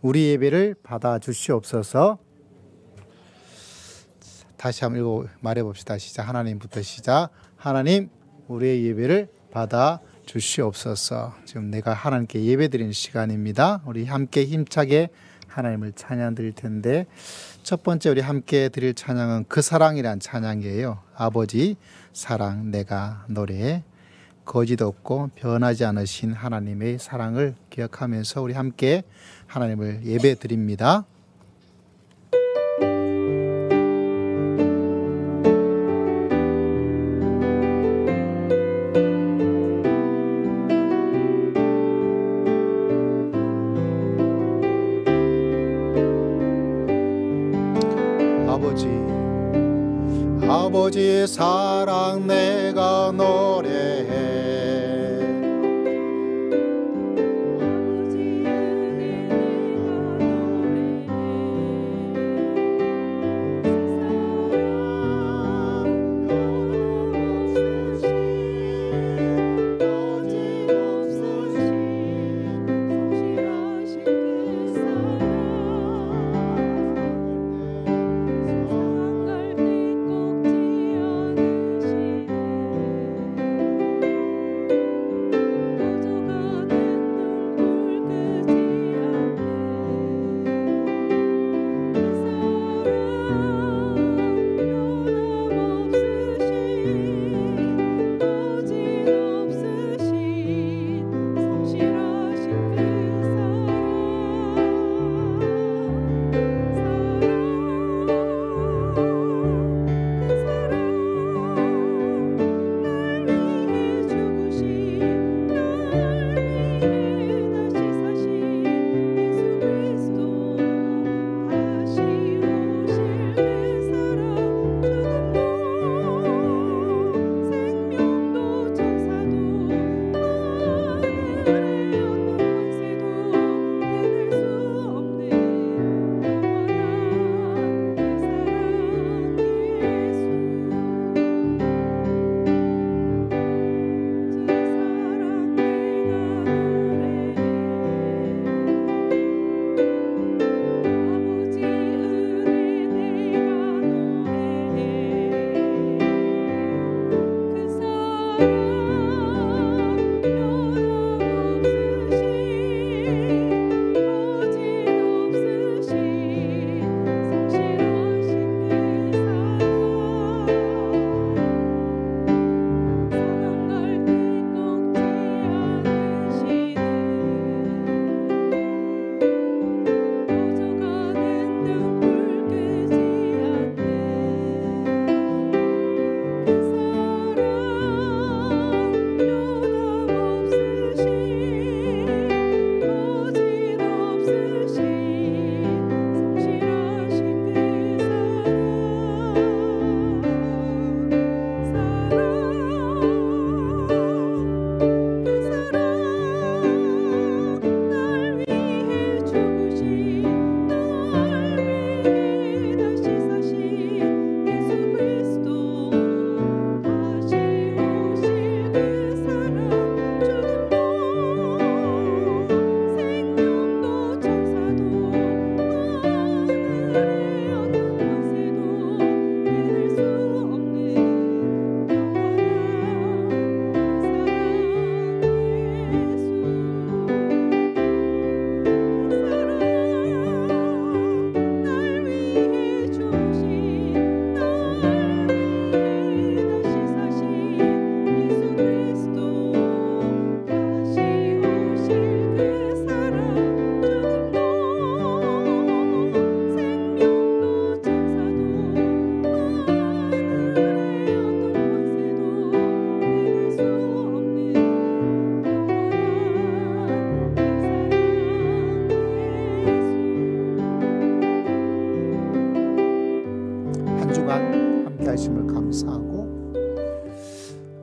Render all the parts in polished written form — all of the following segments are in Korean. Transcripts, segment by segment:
우리 예배를 받아 주시옵소서. 다시 한번 말해봅시다. 시작. 하나님부터 시작. 하나님, 우리의 예배를 받아 주시옵소서. 지금 내가 하나님께 예배드리는 시간입니다. 우리 함께 힘차게 하나님을 찬양 드릴 텐데, 첫 번째 우리 함께 드릴 찬양은 그 사랑이란 찬양이에요. 아버지 사랑 내가 노래해. 거짓 없고 변하지 않으신 하나님의 사랑을 기억하면서 우리 함께 하나님을 예배 드립니다. 아버지 사랑 내가 노래해.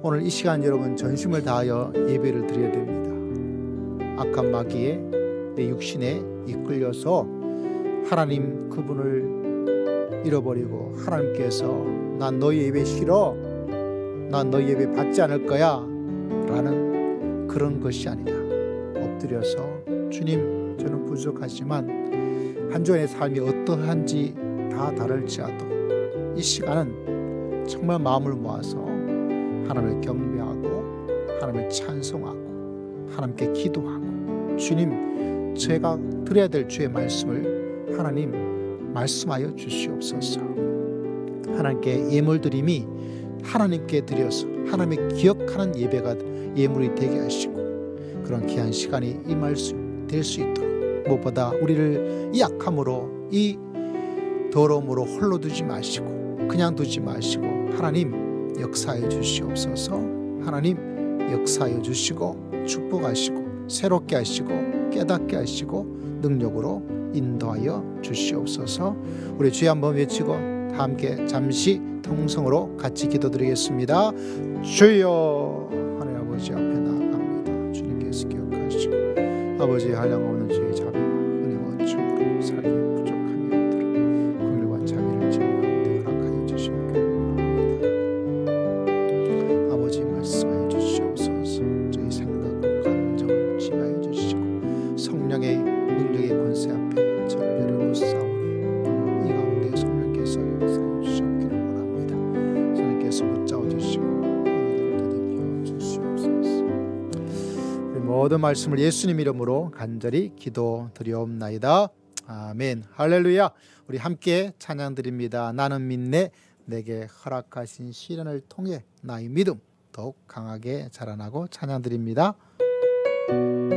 오늘 이 시간 여러분 전심을 다하여 예배를 드려야 됩니다. 악한 마귀에 내 육신에 이끌려서 하나님 그분을 잃어버리고 하나님께서 난 너희 예배 싫어, 난 너희 예배 받지 않을 거야 라는 그런 것이 아니라 엎드려서 주님, 저는 부족하지만 한 주간의 삶이 어떠한지 다 다를지라도 이 시간은 정말 마음을 모아서 하나님을 경배하고 하나님을 찬송하고 하나님께 기도하고 주님, 제가 드려야 될 주의 말씀을 하나님 말씀하여 주시옵소서. 하나님께 예물드림이 하나님께 드려서 하나님의 기억하는 예배가 예물이 되게 하시고 그런 귀한 시간이 임할 수 될 수 있도록 무엇보다 우리를 이 약함으로 이 더러움으로 홀로 두지 마시고 그냥 두지 마시고 하나님 역사해 주시옵소서. 하나님 역사해 주시고 축복하시고 새롭게 하시고 깨닫게 하시고 능력으로 인도하여 주시옵소서. 우리 주여 한번 외치고 다 함께 잠시 통성으로 같이 기도드리겠습니다. 주여, 하나님 아버지 앞에 나아갑니다. 주님께서 기억하시고 아버지의 한량없는 주의 자비와 은혜와 은총으로 살기 부족함이 없도록 긍휼과 자비를 제 가운데 허락하여 주시옵기를 원합니다. 아버지 말씀하여 주시옵소서. 저희 생각과 감정을 지배하여 주시고 성령의 능력의 권세 앞에 저를 내려놓사오니 이 가운데 성령께서 역사해 주시옵기를 원합니다. 성령께서 붙잡아 주시고 은혜를 더듬혀 주시옵소서. 우리 모든 말씀을 예수님 이름으로 간절히 기도드리옵나이다. 아멘. 할렐루야. 우리 함께 찬양 드립니다. 나는 믿네. 내게 허락하신 시련을 통해 나의 믿음 더욱 강하게 자라나고 찬양 드립니다. 산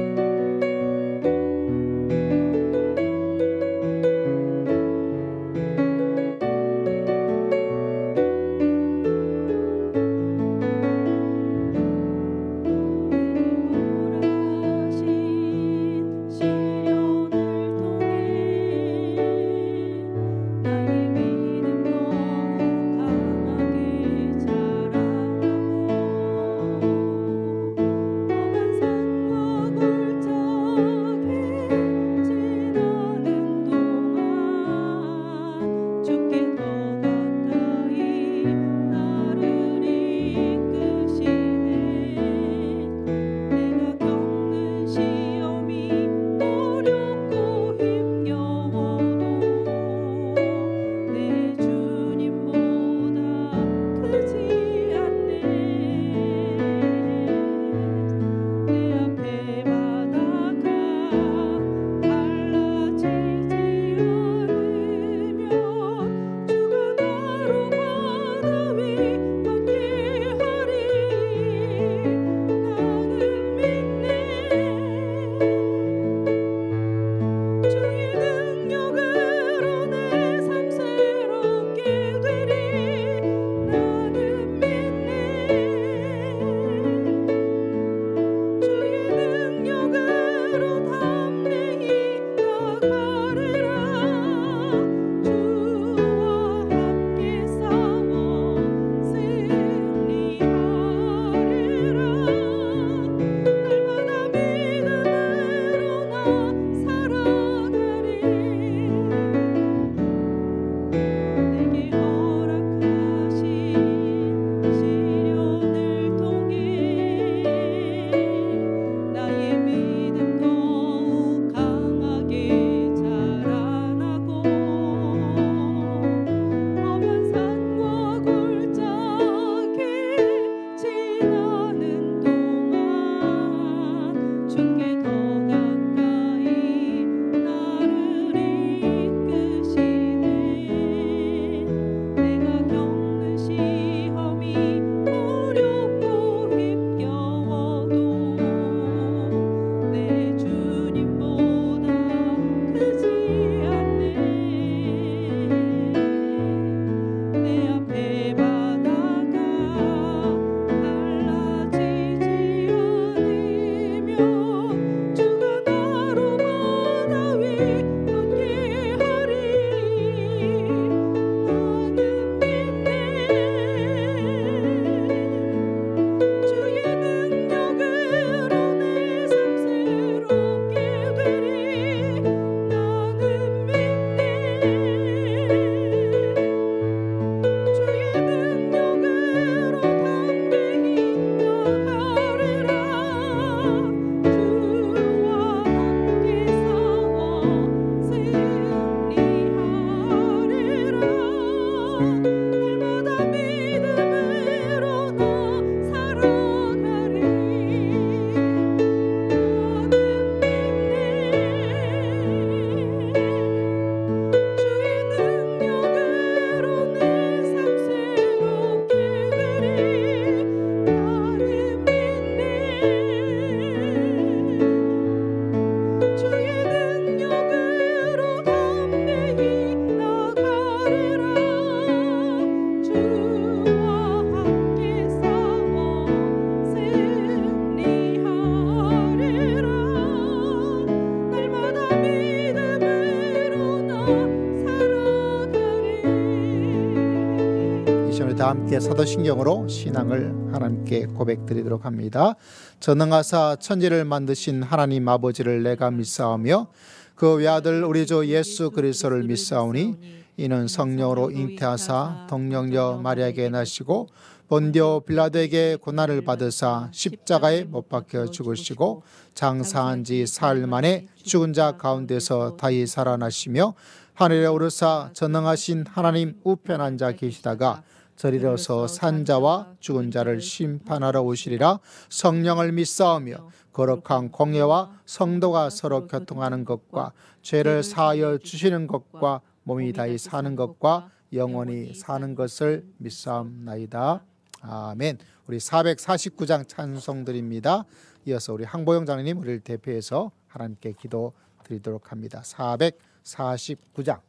다 함께 사도신경으로 신앙을 하나님께 고백드리도록 합니다. 전능하사 천지를 만드신 하나님 아버지를 내가 믿사오며 그 외아들 우리 주 예수 그리스도를 믿사오니 이는 성령으로 잉태하사 동령녀 마리아에게 나시고 본디오 빌라도에게 고난을 받으사 십자가에 못 박혀 죽으시고 장사한 지 사흘 만에 죽은 자 가운데서 다시 살아나시며 하늘에 오르사 전능하신 하나님 우편 앉아 계시다가 저리로서 산자와 죽은 자를 심판하러 오시리라. 성령을 믿사오며 거룩한 공예와 성도가 서로 교통하는 것과 죄를 사하여 주시는 것과 몸이 다시 사는 것과 영원히 사는 것을 믿사옵나이다. 아멘. 우리 449장 찬송드립니다. 이어서 우리 항보영 장로님 우리를 대표해서 하나님께 기도 드리도록 합니다. 449장.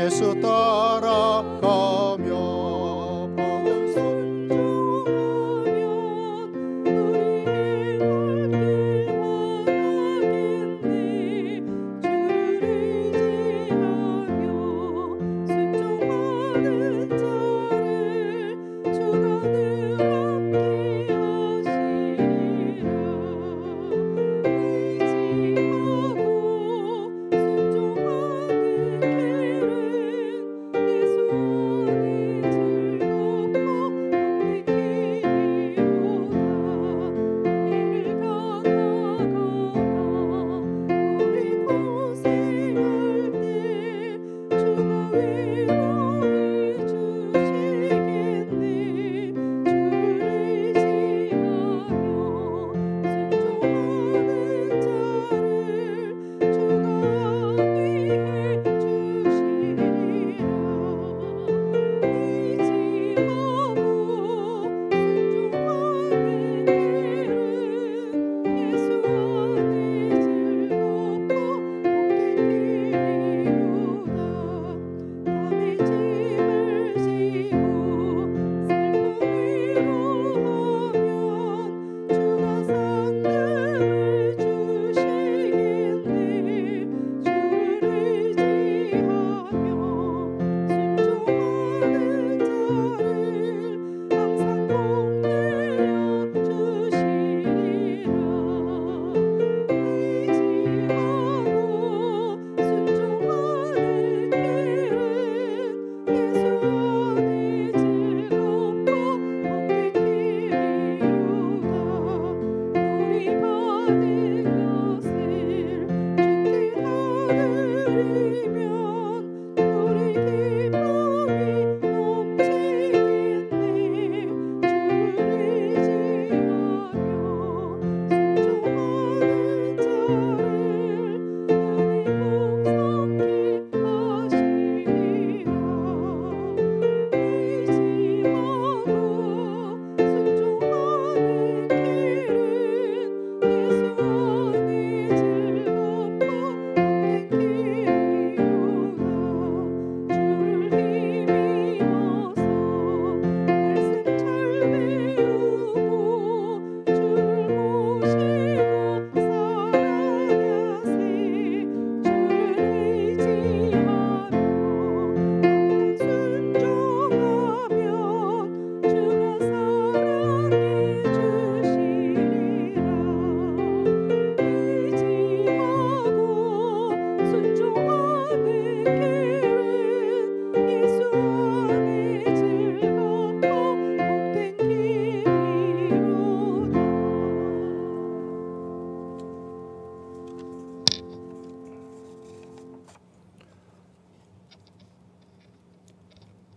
예수 따라가며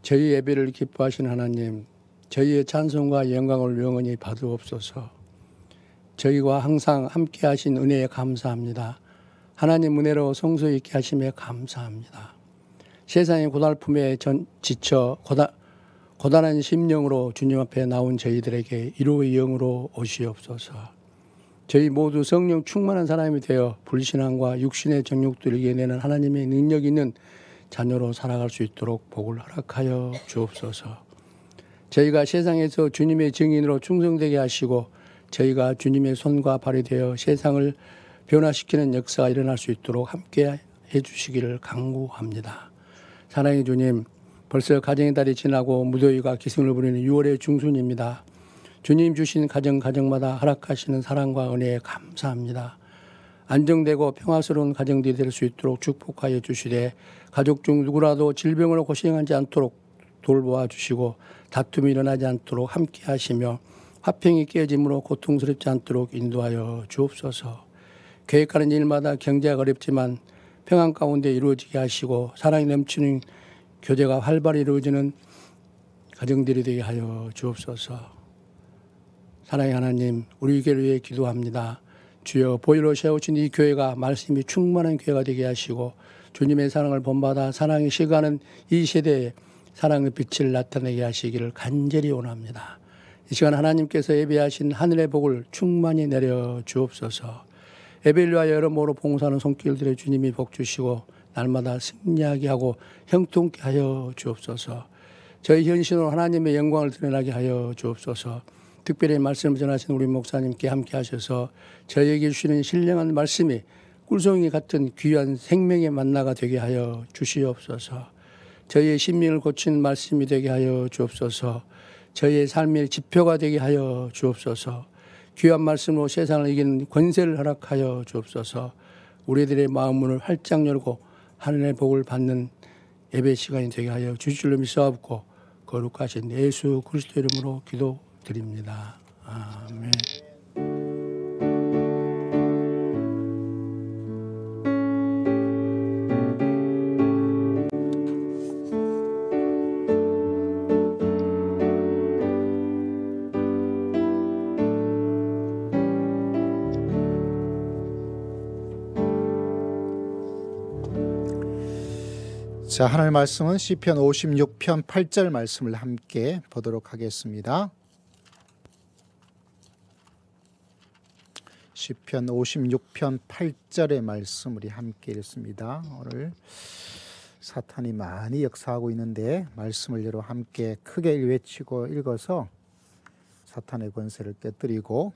저희 예배를 기뻐하신 하나님, 저희의 찬송과 영광을 영원히 받으옵소서. 저희와 항상 함께 하신 은혜에 감사합니다. 하나님 은혜로 성소 있게 하심에 감사합니다. 세상의 고달픔에 지쳐 고단한 심령으로 주님 앞에 나온 저희들에게 위로의 영으로 오시옵소서. 저희 모두 성령 충만한 사람이 되어 불신앙과 육신의 정욕들을 이겨내는 하나님의 능력 있는 자녀로 살아갈 수 있도록 복을 허락하여 주옵소서. 저희가 세상에서 주님의 증인으로 충성되게 하시고 저희가 주님의 손과 발이 되어 세상을 변화시키는 역사가 일어날 수 있도록 함께 해주시기를 간구합니다. 사랑의 주님, 벌써 가정의 달이 지나고 무더위가 기승을 부리는 6월의 중순입니다. 주님 주신 가정마다 허락하시는 사랑과 은혜에 감사합니다. 안정되고 평화스러운 가정들이 될 수 있도록 축복하여 주시되 가족 중 누구라도 질병으로 고생하지 않도록 돌보아 주시고 다툼이 일어나지 않도록 함께 하시며 화평이 깨짐으로 고통스럽지 않도록 인도하여 주옵소서. 계획하는 일마다 경제가 어렵지만 평안 가운데 이루어지게 하시고 사랑이 넘치는 교제가 활발히 이루어지는 가정들이 되게 하여 주옵소서. 사랑의 하나님, 우리 교회를 위해 기도합니다. 주여, 보혈로 세우신 이 교회가 말씀이 충만한 교회가 되게 하시고 주님의 사랑을 본받아 사랑이 식어가는 이 세대에 사랑의 빛을 나타내게 하시기를 간절히 원합니다. 이 시간 하나님께서 예배하신 하늘의 복을 충만히 내려 주옵소서. 예배를 위하여 여러모로 봉사하는 손길들의 주님이 복 주시고 날마다 승리하게 하고 형통케 하여 주옵소서. 저희 현신으로 하나님의 영광을 드러나게 하여 주옵소서. 특별히 말씀을 전하신 우리 목사님께 함께 하셔서 저희에게 주시는 신령한 말씀이 꿀송이 같은 귀한 생명의 만나가 되게 하여 주시옵소서. 저희의 심령을 고치는 말씀이 되게 하여 주옵소서. 저희의 삶의 지표가 되게 하여 주옵소서. 귀한 말씀으로 세상을 이기는 권세를 허락하여 주옵소서. 우리들의 마음문을 활짝 열고 하늘의 복을 받는 예배 시간이 되게 하여 주실 줄로 믿사옵고 거룩하신 예수 그리스도 이름으로 기도드립니다. 아멘. 자, 하나님의 말씀은 시편 56편 8절 말씀을 함께 보도록 하겠습니다. 시편 56편 8절의 말씀 우리 함께 읽습니다. 오늘 사탄이 많이 역사하고 있는데 말씀을 여러 함께 크게 외치고 읽어서 사탄의 권세를 깨뜨리고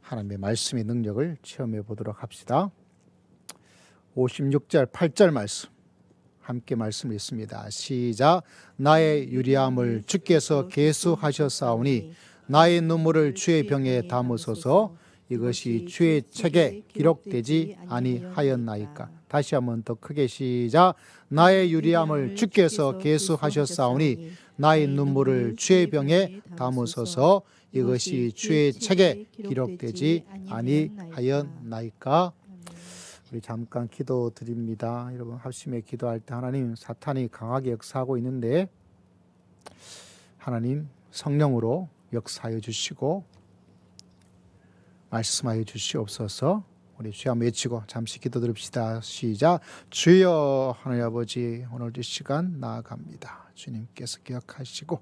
하나님의 말씀의 능력을 체험해 보도록 합시다. 56절 8절 말씀 함께 말씀 읽습니다. 시작. 나의 유리함을 주께서 계수하셨사오니 나의 눈물을 주의 병에 담으소서. 이것이 주의 책에 기록되지 아니하였나이까. 다시 한번 더 크게 시작. 나의 유리함을 주께서 계수하셨사오니 나의 눈물을 주의 병에 담으소서. 이것이 주의 책에 기록되지 아니하였나이까. 우리 잠깐 기도 드립니다. 여러분 합심에 기도할 때 하나님, 사탄이 강하게 역사하고 있는데 하나님 성령으로 역사하여 주시고 말씀하여 주시옵소서. 우리 주여 한번 외치고 잠시 기도 드립시다. 시작. 주여 하나님 아버지, 오늘도 이 시간 나아갑니다. 주님께서 기억하시고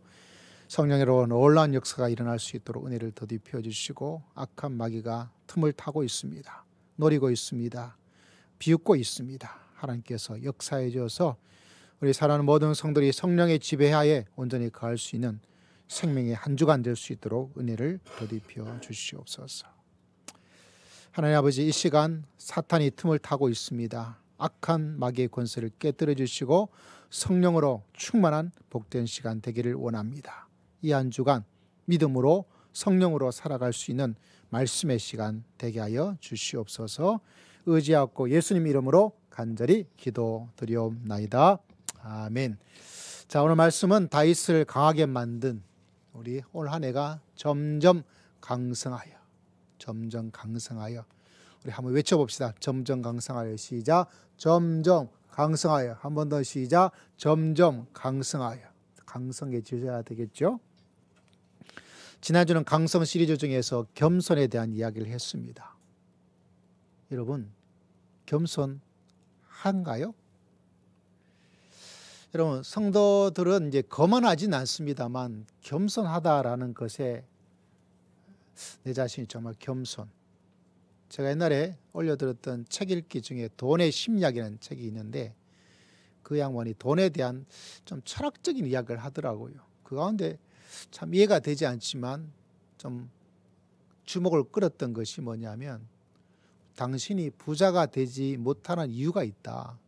성령으로 놀라운 역사가 일어날 수 있도록 은혜를 더딥혀 주시고 악한 마귀가 틈을 타고 있습니다. 노리고 있습니다. 비웃고 있습니다. 하나님께서 역사해 주어서 우리 사랑하는 모든 성들이 성령의 지배하에 온전히 거할 수 있는 생명의 한 주간 될 수 있도록 은혜를 더딥혀 주시옵소서. 하나님 아버지, 이 시간 사탄이 틈을 타고 있습니다. 악한 마귀의 권세를 깨뜨려 주시고 성령으로 충만한 복된 시간 되기를 원합니다. 이 한 주간 믿음으로 성령으로 살아갈 수 있는 말씀의 시간 되게 하여 주시옵소서. 의지하고 예수님 이름으로 간절히 기도드리옵나이다. 아멘. 자, 오늘 말씀은 다윗을 강하게 만든 우리 올 한 해가 점점 강성하여 우리 한번 외쳐봅시다. 점점 강성하여. 시작. 점점 강성하여. 한 번 더 시작. 점점 강성하여. 강성해지셔야 되겠죠. 지난주는 강성 시리즈 중에서 겸손에 대한 이야기를 했습니다. 여러분, 겸손한가요? 여러분, 성도들은 이제 거만하진 않습니다만 겸손하다라는 것에 내 자신이 정말 겸손. 제가 옛날에 올려드렸던 책 읽기 중에 돈의 심리학이라는 책이 있는데 그 양반이 돈에 대한 좀 철학적인 이야기를 하더라고요. 그 가운데 참 이해가 되지 않지만 좀 주목을 끌었던 것이 뭐냐면 당신이 부자가 되지 못하는 이유가 있다.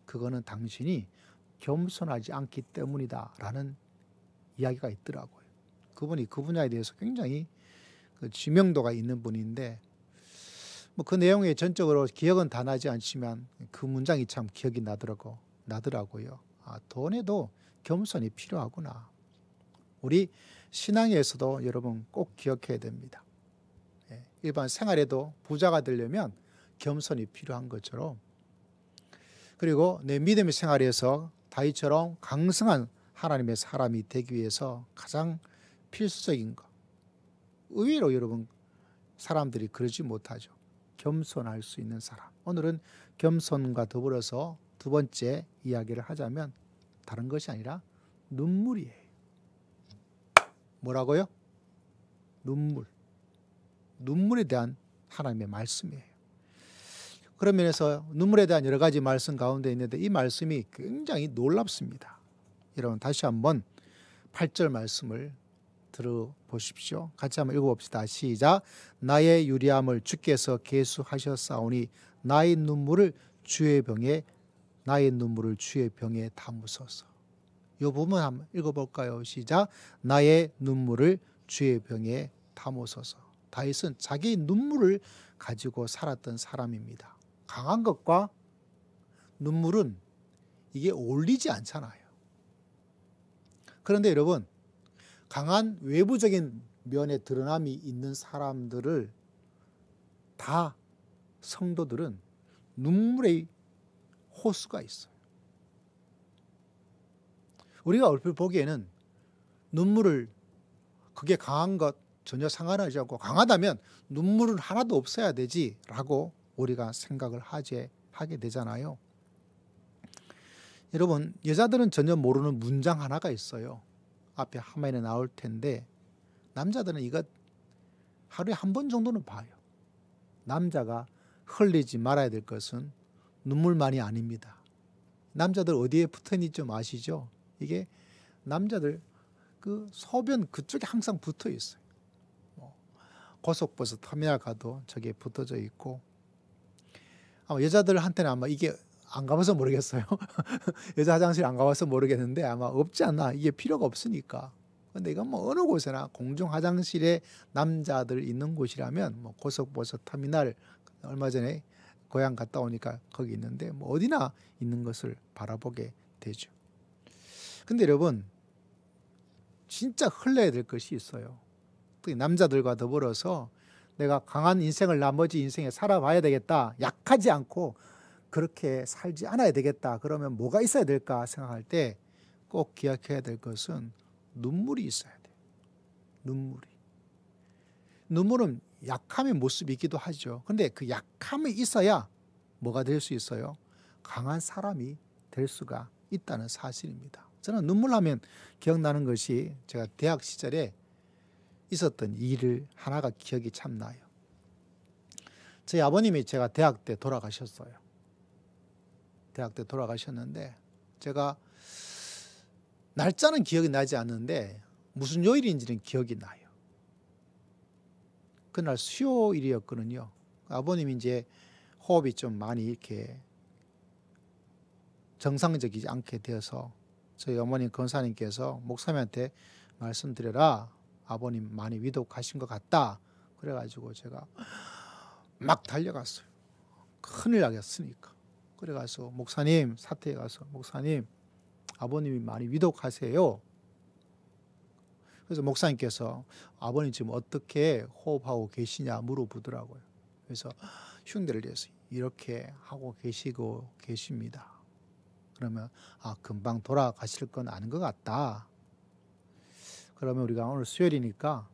그거는 당신이 겸손하지 않기 때문이다. 라는 이야기가 있더라고요. 그분이 그 분야에 대해서 굉장히 그 지명도가 있는 분인데 뭐 그 내용에 전적으로 기억은 다 나지 않지만 그 문장이 참 기억이 나더라고요. 아, 돈에도 겸손이 필요하구나. 우리 신앙에서도 여러분 꼭 기억해야 됩니다. 일반 생활에도 부자가 되려면 겸손이 필요한 것처럼 그리고 내 믿음의 생활에서 다윗처럼 강성한 하나님의 사람이 되기 위해서 가장 필수적인 것. 의외로 여러분 사람들이 그러지 못하죠. 겸손할 수 있는 사람. 오늘은 겸손과 더불어서 두 번째 이야기를 하자면 다른 것이 아니라 눈물이에요. 뭐라고요? 눈물. 눈물에 대한 하나님의 말씀이에요. 그런 면에서 눈물에 대한 여러 가지 말씀 가운데 있는데 이 말씀이 굉장히 놀랍습니다. 여러분 다시 한번 8절 말씀을 들어보십시오. 같이 한번 읽어봅시다. 시작. 나의 유리함을 주께서 계수하셨사오니 나의 눈물을 주의 병에 담으소서. 이 부분 한번 읽어볼까요? 시작. 나의 눈물을 주의 병에 담으소서. 다윗은 자기의 눈물을 가지고 살았던 사람입니다. 강한 것과 눈물은 이게 어울리지 않잖아요. 그런데 여러분 강한 외부적인 면에 드러남이 있는 사람들을 다 성도들은 눈물의 호수가 있어요. 우리가 얼핏 보기에는 눈물을 그게 강한 것 전혀 상관하지 않고 강하다면 눈물은 하나도 없어야 되지라고 우리가 생각을 하게 되잖아요. 여러분 여자들은 전혀 모르는 문장 하나가 있어요. 앞에 화면에 나올 텐데 남자들은 이것 하루에 한 번 정도는 봐요. 남자가 흘리지 말아야 될 것은 눈물만이 아닙니다. 남자들 어디에 붙어있는지 좀 아시죠? 이게 남자들 그 소변 그쪽에 항상 붙어 있어요. 고속버스 터미널 가도 저게 붙어져 있고 아마 여자들한테는 아마 이게 안 가봐서 모르겠어요. 여자 화장실 안 가봐서 모르겠는데 아마 없지 않나. 이게 필요가 없으니까. 근데 이건 뭐 어느 곳에나 공중 화장실에 남자들 있는 곳이라면 뭐 고속버스 터미널 얼마 전에 고향 갔다 오니까 거기 있는데 뭐 어디나 있는 것을 바라보게 되죠. 근데 여러분 진짜 흘러야 될 것이 있어요. 특히 남자들과 더불어서 내가 강한 인생을 나머지 인생에 살아봐야 되겠다. 약하지 않고 그렇게 살지 않아야 되겠다. 그러면 뭐가 있어야 될까 생각할 때 꼭 기억해야 될 것은 눈물이 있어야 돼요. 눈물은 약함의 모습이기도 하죠. 그런데 그 약함이 있어야 뭐가 될 수 있어요? 강한 사람이 될 수가 있다는 사실입니다. 저는 눈물하면 기억나는 것이 제가 대학 시절에 있었던 일을 하나가 기억이 참 나요. 저희 아버님이 제가 대학 때 돌아가셨어요. 대학 때 돌아가셨는데 제가 날짜는 기억이 나지 않는데 무슨 요일인지는 기억이 나요. 그날 수요일이었거든요. 아버님이 이제 호흡이 좀 많이 이렇게 정상적이지 않게 되어서 저희 어머님 권사님께서 목사님한테 말씀드려라. 아버님 많이 위독하신 것 같다. 그래가지고 제가 막 달려갔어요. 큰일 나겠으니까. 그래가서 목사님 사택에 가서 목사님 아버님이 많이 위독하세요. 그래서 목사님께서 아버님 지금 어떻게 호흡하고 계시냐 물어보더라고요. 그래서 흉내를 내서 이렇게 하고 계십니다. 그러면 금방 돌아가실 건 아닌 것 같다. 그러면 우리가 오늘 수요일이니까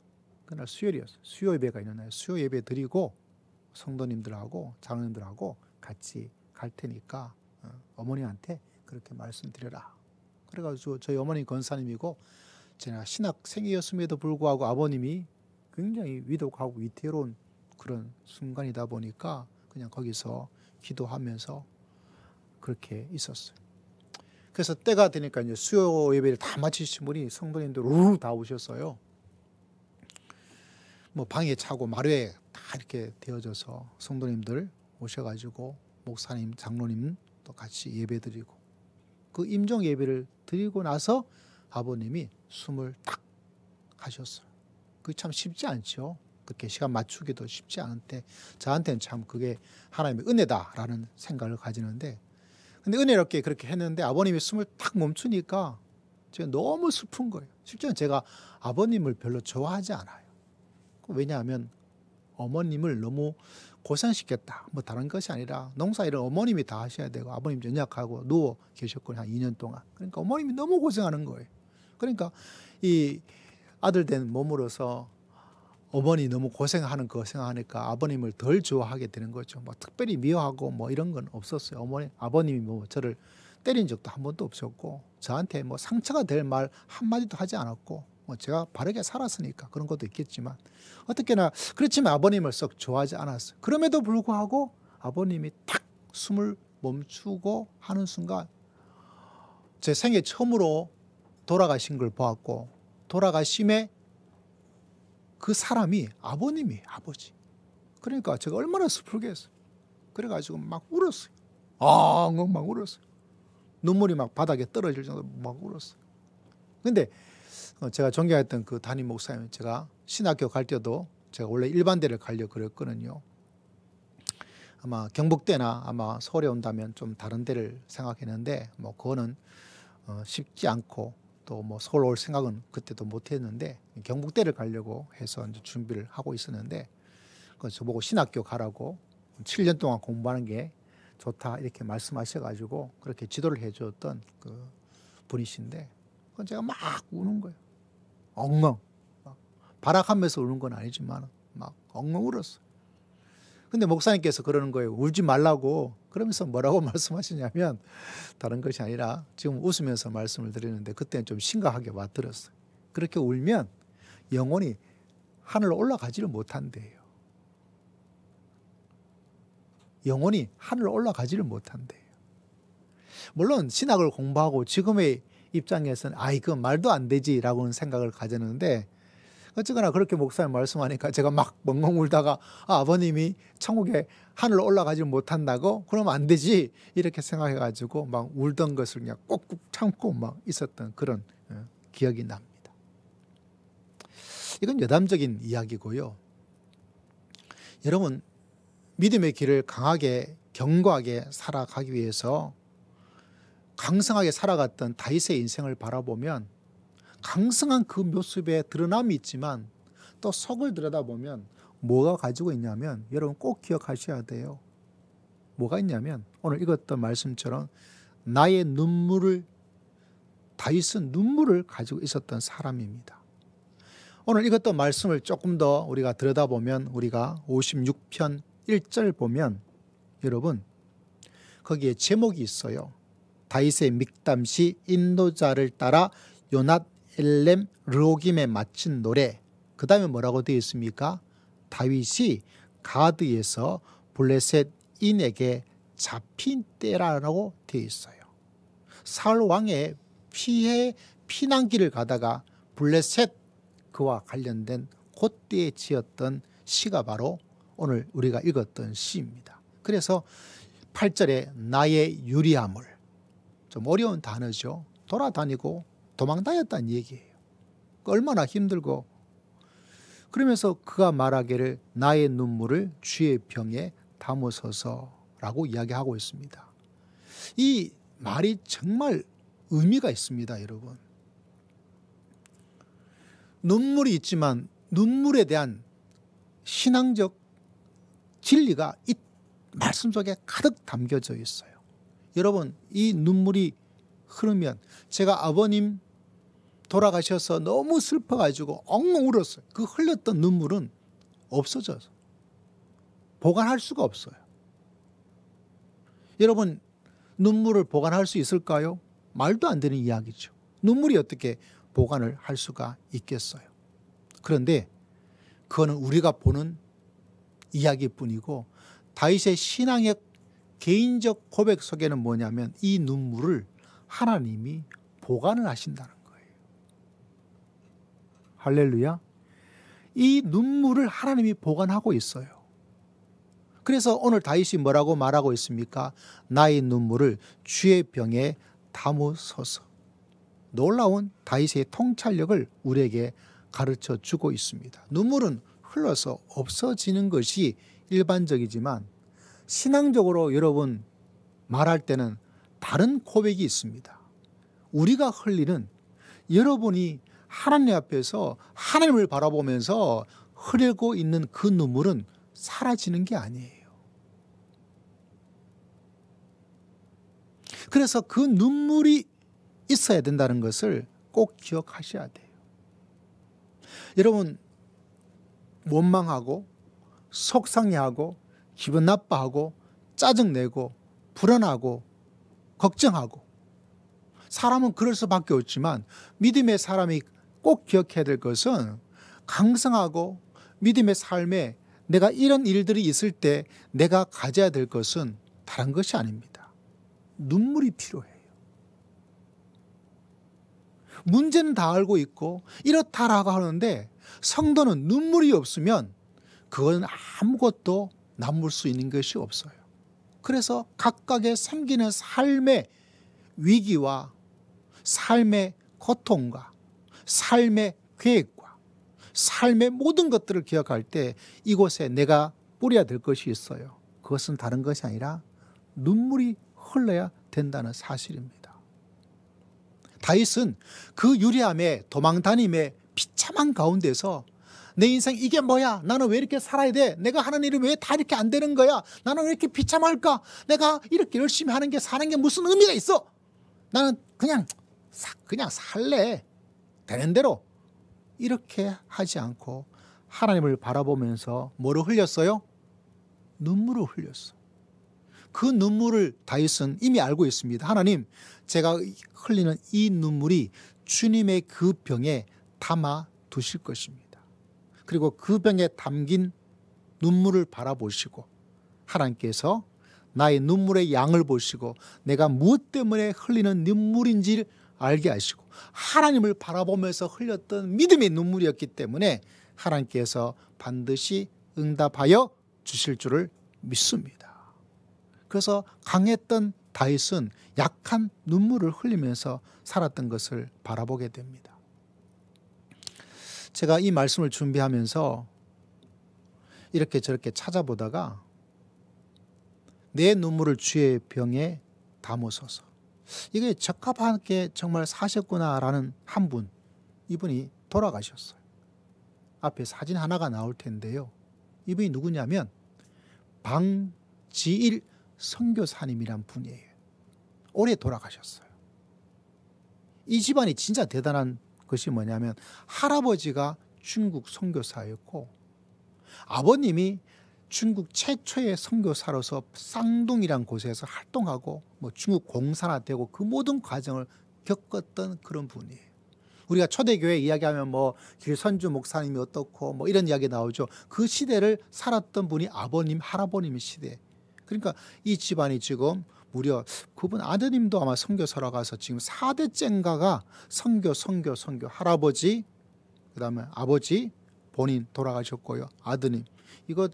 그날 수요일이었어요. 수요 예배가 있는 날 수요 예배 드리고 성도님들하고 장로님들하고 같이 갈 테니까 어머니한테 그렇게 말씀드려라. 그래가지고 저희 어머니 권사님이고 제가 신학생이었음에도 불구하고 아버님이 굉장히 위독하고 위태로운 그런 순간이다 보니까 그냥 거기서 기도하면서 그렇게 있었어요. 그래서 때가 되니까 이제 수요 예배를 다 마치신 분이 성도님들 우르르 다 오셨어요. 뭐 방에 차고 마루에 다 이렇게 되어져서 성도님들 오셔가지고 목사님, 장로님 또 같이 예배드리고 그 임종 예배를 드리고 나서 아버님이 숨을 딱 하셨어요. 그게 참 쉽지 않죠. 그렇게 시간 맞추기도 쉽지 않은데 저한테는 참 그게 하나님의 은혜다라는 생각을 가지는데, 근데 은혜롭게 그렇게 했는데 아버님이 숨을 딱 멈추니까 제가 너무 슬픈 거예요. 실제로 제가 아버님을 별로 좋아하지 않아요. 왜냐하면 어머님을 너무 고생시켰다. 뭐 다른 것이 아니라 농사일은 어머님이 다 하셔야 되고 아버님 연약하고 누워 계셨거든요. 한 2년 동안. 그러니까 어머님이 너무 고생하는 거예요. 그러니까 이 아들 된 몸으로서 어머니 너무 고생하는 거 생각하니까 아버님을 덜 좋아하게 되는 거죠. 뭐 특별히 미워하고 뭐 이런 건 없었어요. 아버님이 뭐 저를 때린 적도 한 번도 없었고 저한테 뭐 상처가 될 말 한마디도 하지 않았고 뭐 제가 바르게 살았으니까 그런 것도 있겠지만 어떻게나 그렇지만 아버님을 썩 좋아하지 않았어요. 그럼에도 불구하고 아버님이 탁 숨을 멈추고 하는 순간 제 생애 처음으로 돌아가신 걸 보았고 돌아가심에 그 사람이 아버님이 아버지. 그러니까 제가 얼마나 슬프겠어요. 그래가지고 막 울었어요. 막 울었어요. 눈물이 막 바닥에 떨어질 정도로 막 울었어요. 근데 제가 존경했던 그 담임 목사님, 제가 신학교 갈 때도 제가 원래 일반대를 가려고 그랬거든요. 아마 경북대나 아마 서울에 온다면 좀 다른 데를 생각했는데 뭐 그거는 쉽지 않고 또 뭐 서울 올 생각은 그때도 못 했는데 경북대를 가려고 해서 이제 준비를 하고 있었는데 저보고 신학교 가라고 7년 동안 공부하는 게 좋다 이렇게 말씀하셔가지고 그렇게 지도를 해주었던 그 분이신데 그건 제가 막 우는 거예요. 엉엉 막 발악하면서 우는 건 아니지만 막 엉엉 울었어요. 근데 목사님께서 그러는 거예요. 울지 말라고. 그러면서 뭐라고 말씀하시냐면 다른 것이 아니라 지금 웃으면서 말씀을 드리는데 그때는 좀 심각하게 와들었어요. 그렇게 울면 영혼이 하늘로 올라가지를 못한대요. 영혼이 하늘로 올라가지를 못한대요. 물론 신학을 공부하고 지금의 입장에서는 그건 말도 안 되지라고는 생각을 가졌는데 어쨌거나 그렇게 목사님 말씀하니까 제가 막 멍멍 울다가 아버님이 천국에 하늘로 올라가지 못한다고? 그러면 안 되지 이렇게 생각해가지고 막 울던 것을 그냥 꼭꼭 참고 막 있었던 그런 기억이 납니다. 이건 여담적인 이야기고요. 여러분 믿음의 길을 강하게 견고하게 살아가기 위해서 강성하게 살아갔던 다윗의 인생을 바라보면 강성한 그 모습에 드러남이 있지만 또 속을 들여다보면 뭐가 가지고 있냐면 여러분 꼭 기억하셔야 돼요. 뭐가 있냐면 오늘 읽었던 말씀처럼 나의 눈물을 다윗은 눈물을 가지고 있었던 사람입니다. 오늘 읽었던 말씀을 조금 더 우리가 들여다보면 우리가 56편 1절 보면 여러분 거기에 제목이 있어요. 다윗의 믹담시 인도자를 따라 요낫 엘렘 르호김에 마친 노래. 그 다음에 뭐라고 되어 있습니까? 다윗이 가드에서 블레셋인에게 잡힌 때라고 되어 있어요. 사울 왕의 피난길을 가다가 블레셋 그와 관련된 그때에 지었던 시가 바로 오늘 우리가 읽었던 시입니다. 그래서 8절에 나의 유리함을, 좀 어려운 단어죠. 돌아다니고 도망다녔다는 얘기예요. 얼마나 힘들고. 그러면서 그가 말하기를 나의 눈물을 주의 병에 담으소서라고 이야기하고 있습니다. 이 말이 정말 의미가 있습니다, 여러분. 눈물이 있지만 눈물에 대한 신앙적 진리가 이 말씀 속에 가득 담겨져 있어요. 여러분, 이 눈물이 흐르면 제가 아버님 돌아가셔서 너무 슬퍼가지고 엉엉 울었어요. 그 흘렸던 눈물은 없어져서 보관할 수가 없어요. 여러분, 눈물을 보관할 수 있을까요? 말도 안 되는 이야기죠. 눈물이 어떻게 보관을 할 수가 있겠어요? 그런데 그거는 우리가 보는 이야기뿐이고 다윗의 신앙의 개인적 고백 속에는 뭐냐면 이 눈물을 하나님이 보관을 하신다는 거예요. 할렐루야. 이 눈물을 하나님이 보관하고 있어요. 그래서 오늘 다윗이 뭐라고 말하고 있습니까? 나의 눈물을 주의 병에 담으소서. 놀라운 다윗의 통찰력을 우리에게 가르쳐 주고 있습니다. 눈물은 흘러서 없어지는 것이 일반적이지만 신앙적으로 여러분 말할 때는 다른 고백이 있습니다. 우리가 흘리는, 여러분이 하나님 앞에서 하나님을 바라보면서 흐르고 있는 그 눈물은 사라지는 게 아니에요. 그래서 그 눈물이 있어야 된다는 것을 꼭 기억하셔야 돼요. 여러분, 원망하고 속상해하고 기분 나빠하고 짜증내고 불안하고 걱정하고, 사람은 그럴 수밖에 없지만 믿음의 사람이 꼭 기억해야 될 것은, 강성하고 믿음의 삶에 내가 이런 일들이 있을 때 내가 가져야 될 것은 다른 것이 아닙니다. 눈물이 필요해요. 문제는 다 알고 있고 이렇다라고 하는데 성도는 눈물이 없으면 그건 아무것도 남을 수 있는 것이 없어요. 그래서 각각의 생기는 삶의 위기와 삶의 고통과 삶의 계획과 삶의 모든 것들을 기억할 때 이곳에 내가 뿌려야 될 것이 있어요. 그것은 다른 것이 아니라 눈물이 흘러야 된다는 사실입니다. 다윗은 그 유리함에 도망다님의 비참한 가운데서 내 인생 이게 뭐야? 나는 왜 이렇게 살아야 돼? 내가 하는 일이 왜 다 이렇게 안 되는 거야? 나는 왜 이렇게 비참할까? 내가 이렇게 열심히 하는 게 사는 게 무슨 의미가 있어? 나는 그냥 살래. 되는 대로. 이렇게 하지 않고 하나님을 바라보면서 뭐를 흘렸어요? 눈물을 흘렸어. 그 눈물을 다윗은 이미 알고 있습니다. 하나님, 제가 흘리는 이 눈물이 주님의 그 병에 담아 두실 것입니다. 그리고 그 병에 담긴 눈물을 바라보시고 하나님께서 나의 눈물의 양을 보시고 내가 무엇 때문에 흘리는 눈물인지를 알게 하시고 하나님을 바라보면서 흘렸던 믿음의 눈물이었기 때문에 하나님께서 반드시 응답하여 주실 줄을 믿습니다. 그래서 강했던 다윗은 약한 눈물을 흘리면서 살았던 것을 바라보게 됩니다. 제가 이 말씀을 준비하면서 이렇게 저렇게 찾아보다가 내 눈물을 주의 병에 담으소서. 이게 적합하게 정말 사셨구나라는 한 분, 이분이 돌아가셨어요. 앞에 사진 하나가 나올 텐데요. 이분이 누구냐면 방지일 선교사님이란 분이에요. 올해 돌아가셨어요. 이 집안이 진짜 대단한 것이 뭐냐면 할아버지가 중국 선교사였고 아버님이 중국 최초의 선교사로서 쌍둥이란 곳에서 활동하고 뭐 중국 공산화 되고 그 모든 과정을 겪었던 그런 분이에요. 우리가 초대교회 이야기하면 뭐 길선주 목사님이 어떻고 뭐 이런 이야기 나오죠. 그 시대를 살았던 분이 아버님, 할아버님의 시대. 그러니까 이 집안이 지금 무려 그분 아드님도 아마 선교사로 가서 지금 4대째인가가 선교 할아버지, 그다음에 아버지 본인 돌아가셨고요. 아드님. 이거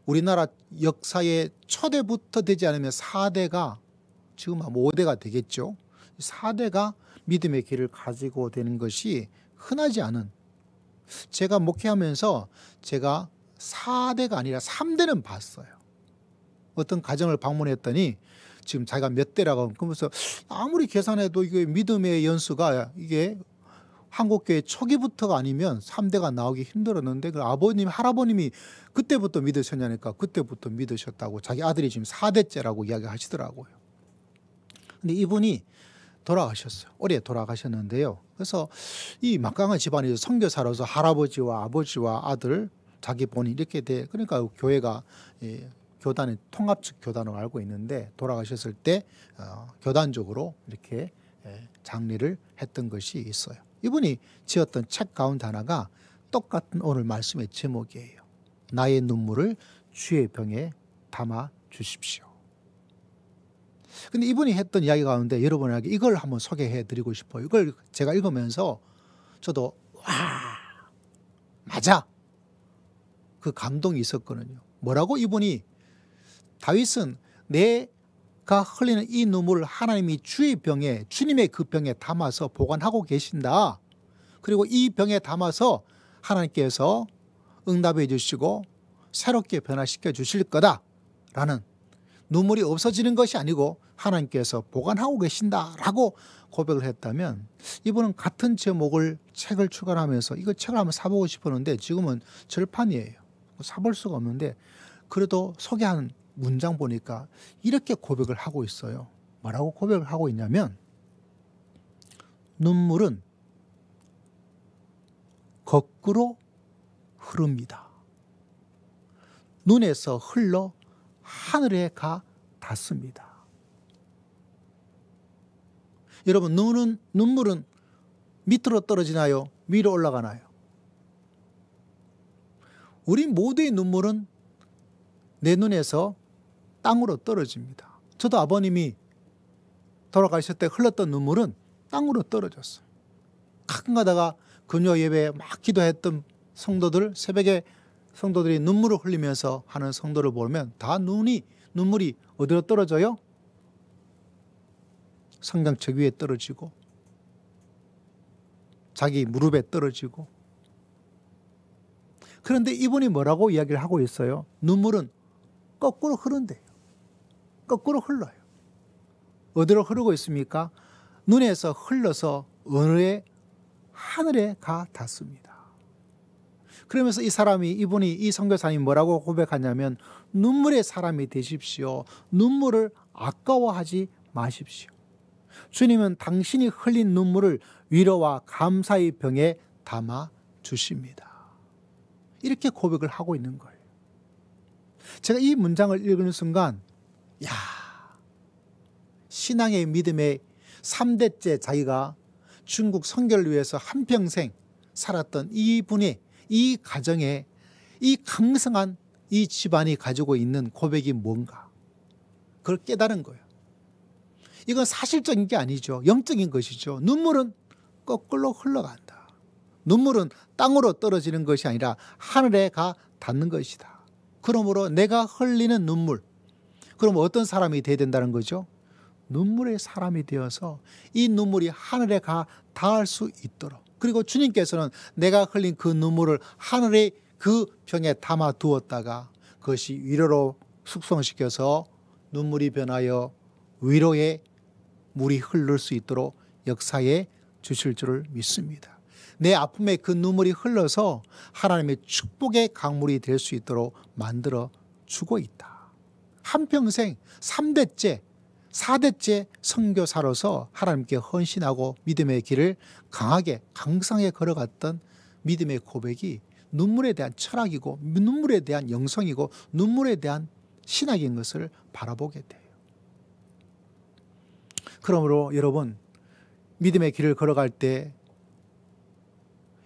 우리나라 역사의 초대부터 되지 않으면 4대가 지금 5대가 되겠죠. 4대가 믿음의 길을 가지고 되는 것이 흔하지 않은, 제가 목회하면서 제가 4대가 아니라 3대는 봤어요. 어떤 가정을 방문했더니 지금 자기가 몇 대라고 그러면서 아무리 계산해도 이게 믿음의 연수가 이게 한국교회 초기부터가 아니면 3대가 나오기 힘들었는데 그 아버님, 할아버님이 그때부터 믿으셨냐니까 그때부터 믿으셨다고 자기 아들이 지금 4대째라고 이야기하시더라고요. 근데 이분이 돌아가셨어요. 올해 돌아가셨는데요. 그래서 이 막강한 집안이 선교사로서 할아버지와 아버지와 아들, 자기 본인 이렇게 돼. 그러니까 교회가 교단의 통합적 교단으로 알고 있는데 돌아가셨을 때 교단적으로 이렇게 장례를 했던 것이 있어요. 이분이 지었던 책 가운데 하나가 똑같은 오늘 말씀의 제목이에요. 나의 눈물을 주의 병에 담아 주십시오. 근데 이분이 했던 이야기 가운데 여러분에게 이걸 한번 소개해 드리고 싶어요. 이걸 제가 읽으면서 저도 와, 맞아. 그 감동이 있었거든요. 뭐라고 이분이 다윗은 내가 흘리는 이 눈물을 하나님이 주의 병에 주님의 그 병에 담아서 보관하고 계신다. 그리고 이 병에 담아서 하나님께서 응답해 주시고 새롭게 변화시켜 주실 거다라는 눈물이 없어지는 것이 아니고 하나님께서 보관하고 계신다라고 고백을 했다면 이분은 같은 제목을 책을 출간하면서 이거 책을 한번 사보고 싶었는데 지금은 절판이에요. 사볼 수가 없는데 그래도 소개한 문장 보니까 이렇게 고백을 하고 있어요. 뭐라고 고백을 하고 있냐면 눈물은 거꾸로 흐릅니다. 눈에서 흘러 하늘에 가 닿습니다. 여러분 눈물은 밑으로 떨어지나요? 위로 올라가나요? 우리 모두의 눈물은 내 눈에서 땅으로 떨어집니다. 저도 아버님이 돌아가실 때 흘렀던 눈물은 땅으로 떨어졌어요. 가끔 가다가 금요 예배에 막 기도했던 성도들, 새벽에 성도들이 눈물을 흘리면서 하는 성도를 보면 다 눈물이 어디로 떨어져요? 성경책 위에 떨어지고 자기 무릎에 떨어지고. 그런데 이분이 뭐라고 이야기를 하고 있어요? 눈물은 거꾸로 흐른대요. 거꾸로 흘러요. 어디로 흐르고 있습니까? 눈에서 흘러서 어느에 하늘에 가 닿습니다. 그러면서 이분이 이 선교사님이 뭐라고 고백하냐면 눈물의 사람이 되십시오. 눈물을 아까워하지 마십시오. 주님은 당신이 흘린 눈물을 위로와 감사의 병에 담아 주십니다. 이렇게 고백을 하고 있는 거예요. 제가 이 문장을 읽는 순간 야, 신앙의 믿음의 3대째 자기가 중국 선교를 위해서 한평생 살았던 이분의 이 가정에 이 강성한 이 집안이 가지고 있는 고백이 뭔가 그걸 깨달은 거예요. 이건 사실적인 게 아니죠. 영적인 것이죠. 눈물은 거꾸로 흘러간다. 눈물은 땅으로 떨어지는 것이 아니라 하늘에 가 닿는 것이다. 그러므로 내가 흘리는 눈물, 그럼 어떤 사람이 돼야 된다는 거죠? 눈물의 사람이 되어서 이 눈물이 하늘에 가 닿을 수 있도록, 그리고 주님께서는 내가 흘린 그 눈물을 하늘의 그 병에 담아 두었다가 그것이 위로로 숙성시켜서 눈물이 변하여 위로의 물이 흐를 수 있도록 역사해 주실 줄을 믿습니다. 내 아픔에 그 눈물이 흘러서 하나님의 축복의 강물이 될 수 있도록 만들어 주고 있다. 한평생 3대째 4대째 선교사로서 하나님께 헌신하고 믿음의 길을 강하게 강성하게 걸어갔던 믿음의 고백이 눈물에 대한 철학이고 눈물에 대한 영성이고 눈물에 대한 신학인 것을 바라보게 돼요. 그러므로 여러분, 믿음의 길을 걸어갈 때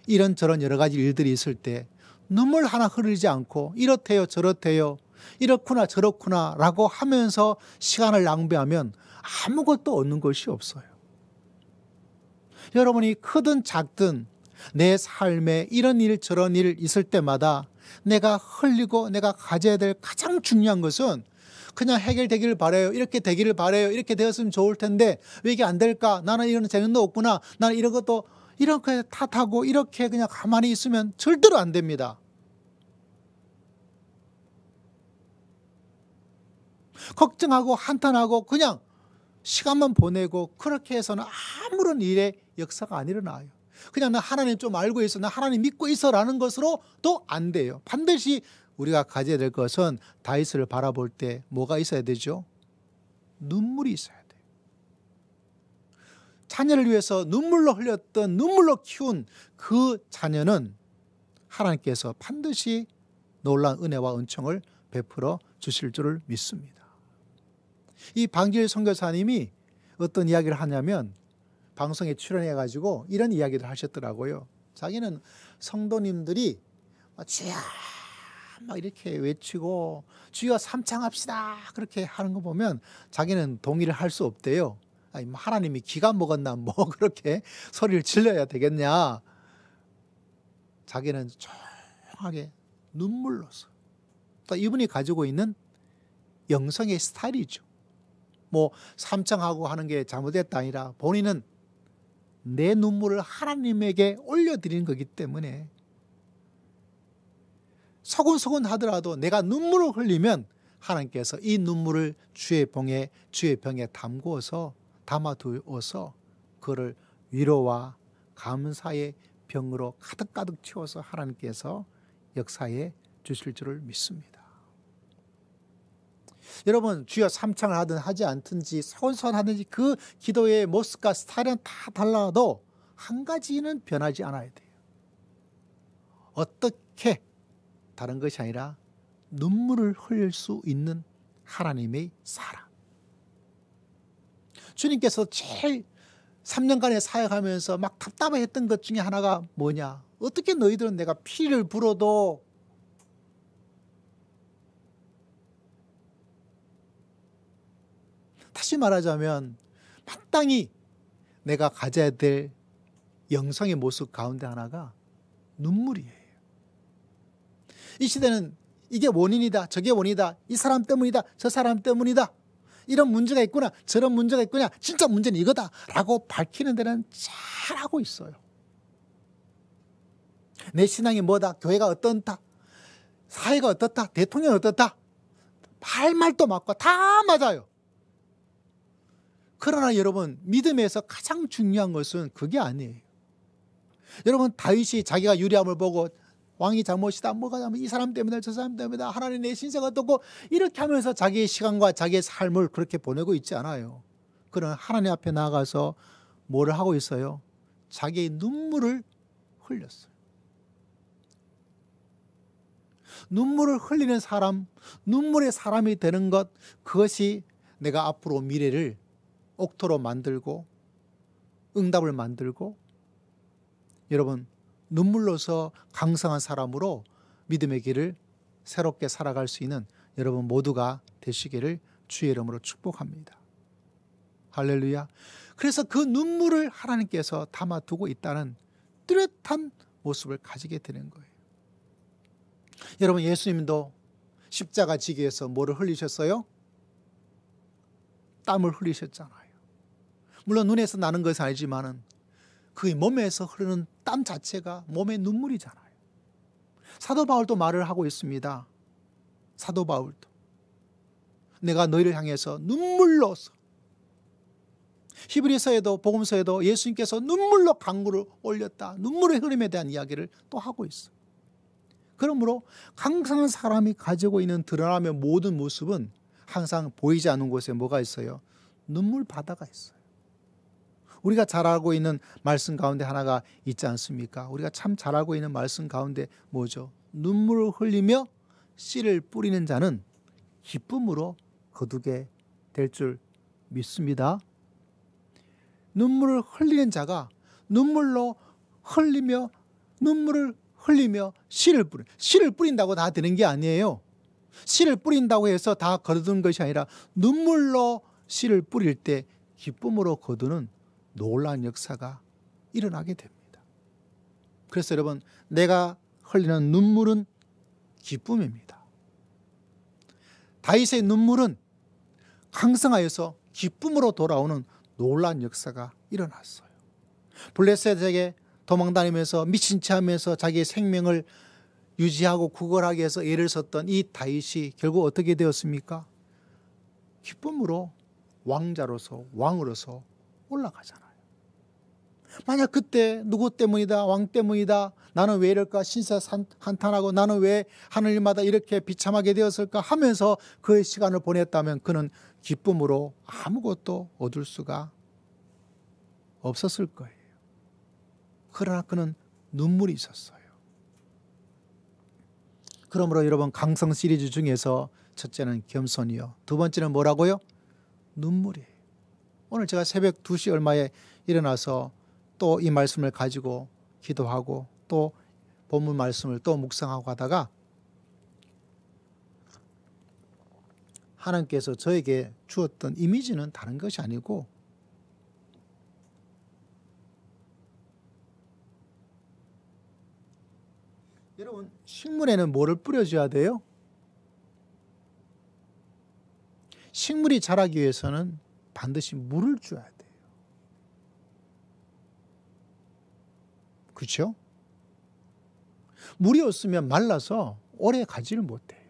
이런저런 여러 가지 일들이 있을 때 눈물 하나 흐르지 않고 이렇대요 저렇대요 이렇구나 저렇구나 라고 하면서 시간을 낭비하면 아무것도 얻는 것이 없어요. 여러분이 크든 작든 내 삶에 이런 일 저런 일 있을 때마다 내가 흘리고 내가 가져야 될 가장 중요한 것은 그냥 해결되기를 바라요. 이렇게 되기를 바라요. 이렇게 되었으면 좋을 텐데 왜 이게 안 될까? 나는 이런 재능도 없구나. 나는 이런 것도 이렇게 탓하고 이렇게 그냥 가만히 있으면 절대로 안 됩니다. 걱정하고 한탄하고 그냥 시간만 보내고 그렇게 해서는 아무런 일의 역사가 안 일어나요. 그냥 나 하나님 좀 알고 있어, 나 하나님 믿고 있어라는 것으로도 안 돼요. 반드시 우리가 가져야 될 것은 다윗을 바라볼 때 뭐가 있어야 되죠? 눈물이 있어야 돼요. 자녀를 위해서 눈물로 흘렸던, 눈물로 키운 그 자녀는 하나님께서 반드시 놀라운 은혜와 은총을 베풀어 주실 줄을 믿습니다. 이 방길 선교사님이 어떤 이야기를 하냐면 방송에 출연해가지고 이런 이야기를 하셨더라고요. 자기는 성도님들이 막 이렇게 외치고 주여 삼창합시다 그렇게 하는 거 보면 자기는 동의를 할 수 없대요. 아니, 뭐 하나님이 기가 먹었나 뭐 그렇게 소리를 질러야 되겠냐. 자기는 조용하게 눈물로서 또 이분이 가지고 있는 영성의 스타일이죠. 뭐 삼창하고 하는 게 잘못됐다 아니라 본인은 내 눈물을 하나님에게 올려드리는 거기 때문에 서곤서곤 하더라도 내가 눈물을 흘리면 하나님께서 이 눈물을 주의 병에 담아두어서 그를 위로와 감사의 병으로 가득가득 채워서 하나님께서 역사해 주실 줄을 믿습니다. 여러분 주여 삼창을 하든 하지 않든지 서곤서곤 하든지 그 기도의 모습과 스타일은 다 달라도 한 가지는 변하지 않아야 돼요. 어떻게 다른 것이 아니라 눈물을 흘릴 수 있는 하나님의 사랑. 주님께서 제일 3년간의 사역하면서 막 답답해했던 것 중에 하나가 뭐냐. 어떻게 너희들은 내가 피를 불어도 다시 말하자면 마땅히 내가 가져야 될 영성의 모습 가운데 하나가 눈물이에요. 이 시대는 이게 원인이다, 저게 원인이다, 이 사람 때문이다, 저 사람 때문이다, 이런 문제가 있구나, 저런 문제가 있구나, 진짜 문제는 이거다 라고 밝히는 데는 잘하고 있어요. 내 신앙이 뭐다, 교회가 어떻다, 사회가 어떻다, 대통령이 어떻다, 말도 맞고 다 맞아요. 그러나 여러분 믿음에서 가장 중요한 것은 그게 아니에요. 여러분 다윗이 자기가 유리함을 보고 왕이 잘못이다, 뭐가 잘못, 이 사람 때문이다, 저 사람 때문이다, 하나님 내 신세가 어떻고 이렇게 하면서 자기의 시간과 자기의 삶을 그렇게 보내고 있지 않아요. 그는 하나님 앞에 나가서 뭐를 하고 있어요? 자기의 눈물을 흘렸어요. 눈물을 흘리는 사람, 눈물의 사람이 되는 것, 그것이 내가 앞으로 미래를 옥토로 만들고 응답을 만들고 여러분 눈물로서 강성한 사람으로 믿음의 길을 새롭게 살아갈 수 있는 여러분 모두가 되시기를 주의 이름으로 축복합니다. 할렐루야. 그래서 그 눈물을 하나님께서 담아두고 있다는 뚜렷한 모습을 가지게 되는 거예요. 여러분 예수님도 십자가 지기에서 뭐를 흘리셨어요? 땀을 흘리셨잖아요. 물론 눈에서 나는 것은 아니지만은 그 몸에서 흐르는 땀 자체가 몸의 눈물이잖아요. 사도 바울도 말을 하고 있습니다. 사도 바울도 내가 너희를 향해서 눈물로서, 히브리서에도 복음서에도 예수님께서 눈물로 강구를 올렸다, 눈물의 흐름에 대한 이야기를 또 하고 있어요. 그러므로 강성한 사람이 가지고 있는 드러나며 모든 모습은 항상 보이지 않는 곳에 뭐가 있어요? 눈물 바다가 있어요. 우리가 잘 알고 있는 말씀 가운데 하나가 있지 않습니까? 우리가 참 잘 알고 있는 말씀 가운데 뭐죠? 눈물을 흘리며 씨를 뿌리는 자는 기쁨으로 거두게 될 줄 믿습니다. 눈물을 흘리는 자가 눈물을 흘리며 씨를 뿌린다고 다 되는 게 아니에요. 씨를 뿌린다고 해서 다 거두는 것이 아니라 눈물로 씨를 뿌릴 때 기쁨으로 거두는 놀라운 역사가 일어나게 됩니다. 그래서 여러분 내가 흘리는 눈물은 기쁨입니다. 다윗의 눈물은 강성하여서 기쁨으로 돌아오는 놀라운 역사가 일어났어요. 블레셋에게 도망다니면서 미친 채 하면서 자기의 생명을 유지하고 구걸하기 위해서 애를 썼던 이 다윗이 결국 어떻게 되었습니까? 기쁨으로 왕으로서 올라가잖아요. 만약 그때 누구 때문이다, 왕 때문이다, 나는 왜 이럴까, 신세 한탄하고 나는 왜 하늘마다 이렇게 비참하게 되었을까 하면서 그의 시간을 보냈다면 그는 기쁨으로 아무것도 얻을 수가 없었을 거예요. 그러나 그는 눈물이 있었어요. 그러므로 여러분 강성 시리즈 중에서 첫째는 겸손이요, 두 번째는 뭐라고요? 눈물이에요. 오늘 제가 새벽 2시 얼마에 일어나서 또 이 말씀을 가지고 기도하고 또 본문 말씀을 또 묵상하고 하다가 하나님께서 저에게 주었던 이미지는 다른 것이 아니고 여러분 식물에는 뭐를 뿌려줘야 돼요? 식물이 자라기 위해서는 반드시 물을 줘야 돼요. 그렇죠? 물이 없으면 말라서 오래 가지를 못해요.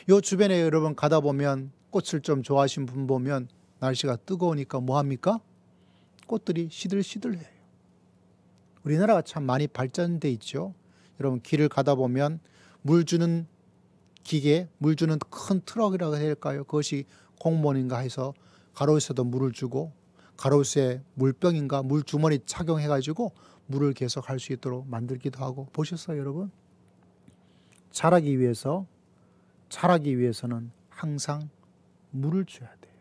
요 주변에 여러분 가다 보면 꽃을 좀 좋아하시는 분 보면 날씨가 뜨거우니까 뭐합니까? 꽃들이 시들시들해요. 우리나라가 참 많이 발전돼 있죠. 여러분 길을 가다 보면 물 주는 기계, 물 주는 큰 트럭이라고 해야 할까요? 그것이 공무원인가 해서 가로수에도 물을 주고 가로수에 물병인가 물주머니 착용해가지고 물을 계속 할 수 있도록 만들기도 하고 보셨어요 여러분? 자라기 위해서는 항상 물을 줘야 돼요.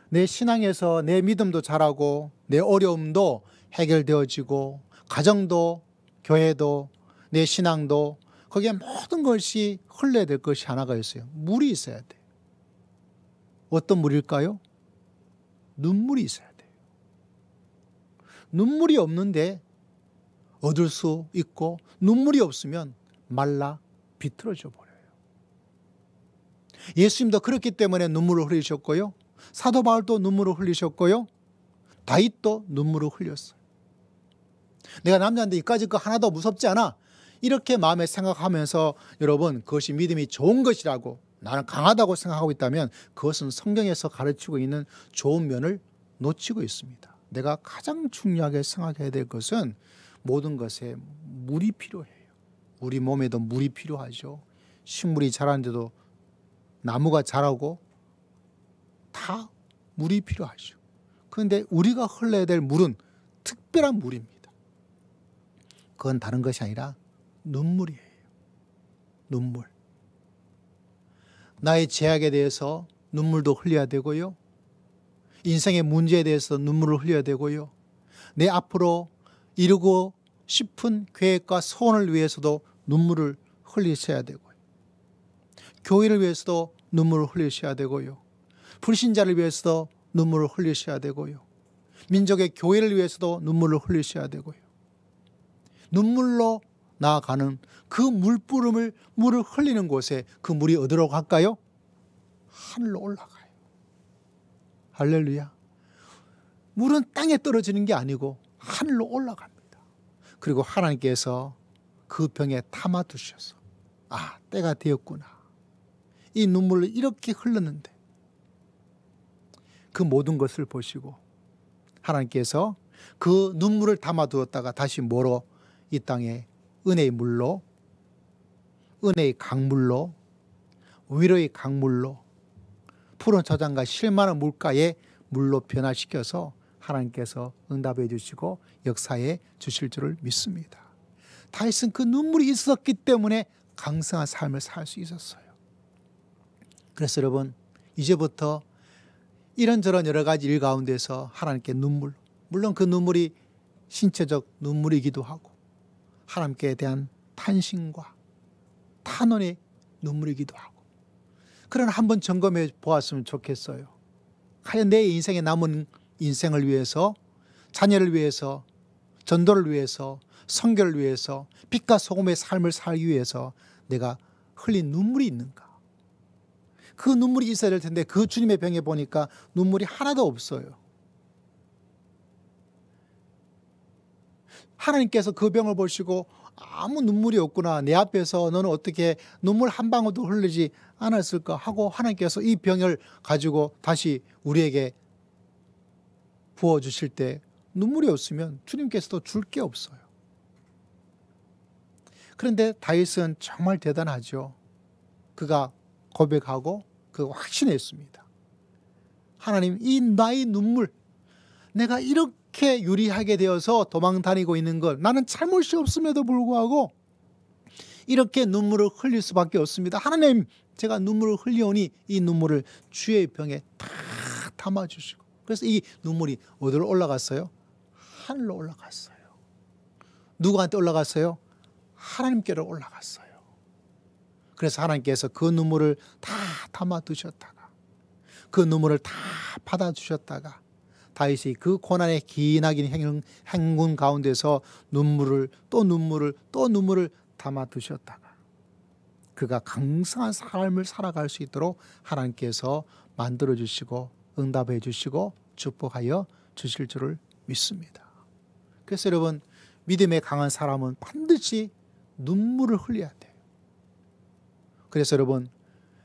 내 신앙에서 내 믿음도 자라고 내 어려움도 해결되어지고 가정도 교회도 내 신앙도 거기에 모든 것이 흘러야 될 것이 하나가 있어요. 물이 있어야 돼요. 어떤 물일까요? 눈물이 있어야 돼요. 눈물이 없는데 얻을 수 있고 눈물이 없으면 말라 비틀어져 버려요. 예수님도 그렇기 때문에 눈물을 흘리셨고요. 사도 바울도 눈물을 흘리셨고요. 다윗도 눈물을 흘렸어요. 내가 남자인데 이까짓 거 하나도 무섭지 않아. 이렇게 마음에 생각하면서 여러분 그것이 믿음이 좋은 것이라고 나는 강하다고 생각하고 있다면 그것은 성경에서 가르치고 있는 좋은 면을 놓치고 있습니다. 내가 가장 중요하게 생각해야 될 것은 모든 것에 물이 필요해요. 우리 몸에도 물이 필요하죠. 식물이 자라는데도 나무가 자라고 다 물이 필요하죠. 그런데 우리가 흘러야 될 물은 특별한 물입니다. 그건 다른 것이 아니라 눈물이에요. 눈물. 나의 죄악에 대해서 눈물도 흘려야 되고요. 인생의 문제에 대해서 눈물을 흘려야 되고요. 내 앞으로 이루고 싶은 계획과 소원을 위해서도 눈물을 흘리셔야 되고요. 교회를 위해서도 눈물을 흘리셔야 되고요. 불신자를 위해서도 눈물을 흘리셔야 되고요. 민족의 교회를 위해서도 눈물을 흘리셔야 되고요. 눈물로 나아가는 그 물을 흘리는 곳에 그 물이 어디로 갈까요? 하늘로 올라가요. 할렐루야. 물은 땅에 떨어지는 게 아니고 하늘로 올라갑니다. 그리고 하나님께서 그 병에 담아 두셔서 때가 되었구나. 이 눈물을 이렇게 흘렀는데 그 모든 것을 보시고 하나님께서 그 눈물을 담아 두었다가 다시 뭐로 이 땅에 은혜의 물로, 은혜의 강물로, 위로의 강물로, 푸른 저장과 실만한 물가에 물로 변화시켜서 하나님께서 응답해 주시고 역사해 주실 줄을 믿습니다. 다윗은 그 눈물이 있었기 때문에 강성한 삶을 살 수 있었어요. 그래서 여러분 이제부터 이런저런 여러 가지 일 가운데서 하나님께 눈물, 물론 그 눈물이 신체적 눈물이기도 하고 하나님께 대한 탄신과 탄원의 눈물이기도 하고 그러나 한번 점검해 보았으면 좋겠어요. 과연 내 인생에 남은 인생을 위해서 자녀를 위해서 전도를 위해서 선교를 위해서 빛과 소금의 삶을 살기 위해서 내가 흘린 눈물이 있는가? 그 눈물이 있어야 될 텐데 그 주님의 병에 보니까 눈물이 하나도 없어요. 하나님께서 그 병을 보시고 아무 눈물이 없구나. 내 앞에서 너는 어떻게 눈물 한 방울도 흘리지 않았을까 하고 하나님께서 이 병을 가지고 다시 우리에게 부어주실 때 눈물이 없으면 주님께서도 줄 게 없어요. 그런데 다윗은 정말 대단하죠. 그가 고백하고 그가 확신했습니다. 하나님, 이 나의 눈물, 내가 이렇게 유리하게 되어서 도망 다니고 있는 걸 나는 잘못이 없음에도 불구하고 이렇게 눈물을 흘릴 수밖에 없습니다. 하나님, 제가 눈물을 흘려오니 이 눈물을 주의 병에 다 담아주시고 그래서 이 눈물이 어디로 올라갔어요? 하늘로 올라갔어요. 누구한테 올라갔어요? 하나님께로 올라갔어요. 그래서 하나님께서 그 눈물을 다 담아 두셨다가 그 눈물을 다 받아 주셨다가 다윗이 그 고난의 기나긴 행군 가운데서 눈물을 담아 두셨다가 그가 강성한 삶을 살아갈 수 있도록 하나님께서 만들어 주시고 응답해 주시고 축복하여 주실 줄을 믿습니다. 그래서 여러분, 믿음의 강한 사람은 반드시 눈물을 흘려야 돼요. 그래서 여러분,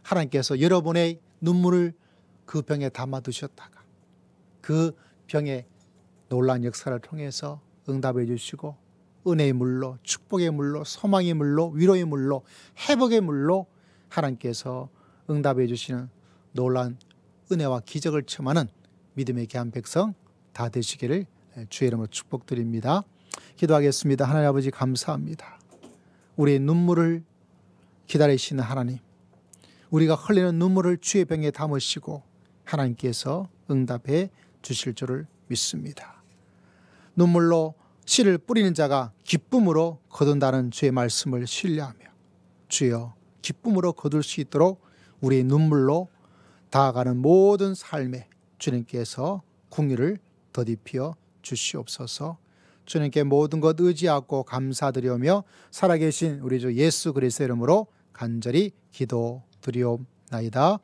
하나님께서 여러분의 눈물을 그 병에 담아 두셨다가 그 병의 놀라운 역사를 통해서 응답해 주시고 은혜의 물로, 축복의 물로, 소망의 물로, 위로의 물로, 회복의 물로 하나님께서 응답해 주시는 놀라운 은혜와 기적을 체험하는 믿음의 귀한 백성 다 되시기를 주의 이름으로 축복드립니다. 기도하겠습니다. 하나님 아버지, 감사합니다. 우리의 눈물을 기다리시는 하나님, 우리가 흘리는 눈물을 주의 병에 담으시고 하나님께서 응답해 주실 줄을 믿습니다. 눈물로 씨를 뿌리는 자가 기쁨으로 거둔다는 주의 말씀을 신뢰하며 주여, 기쁨으로 거둘 수 있도록 우리의 눈물로 다가가는 모든 삶에 주님께서 궁유를 더디피어 주시옵소서. 주님께 모든 것 의지하고 감사드리며 살아계신 우리 주 예수 그리스도의 이름으로 간절히 기도드리옵나이다.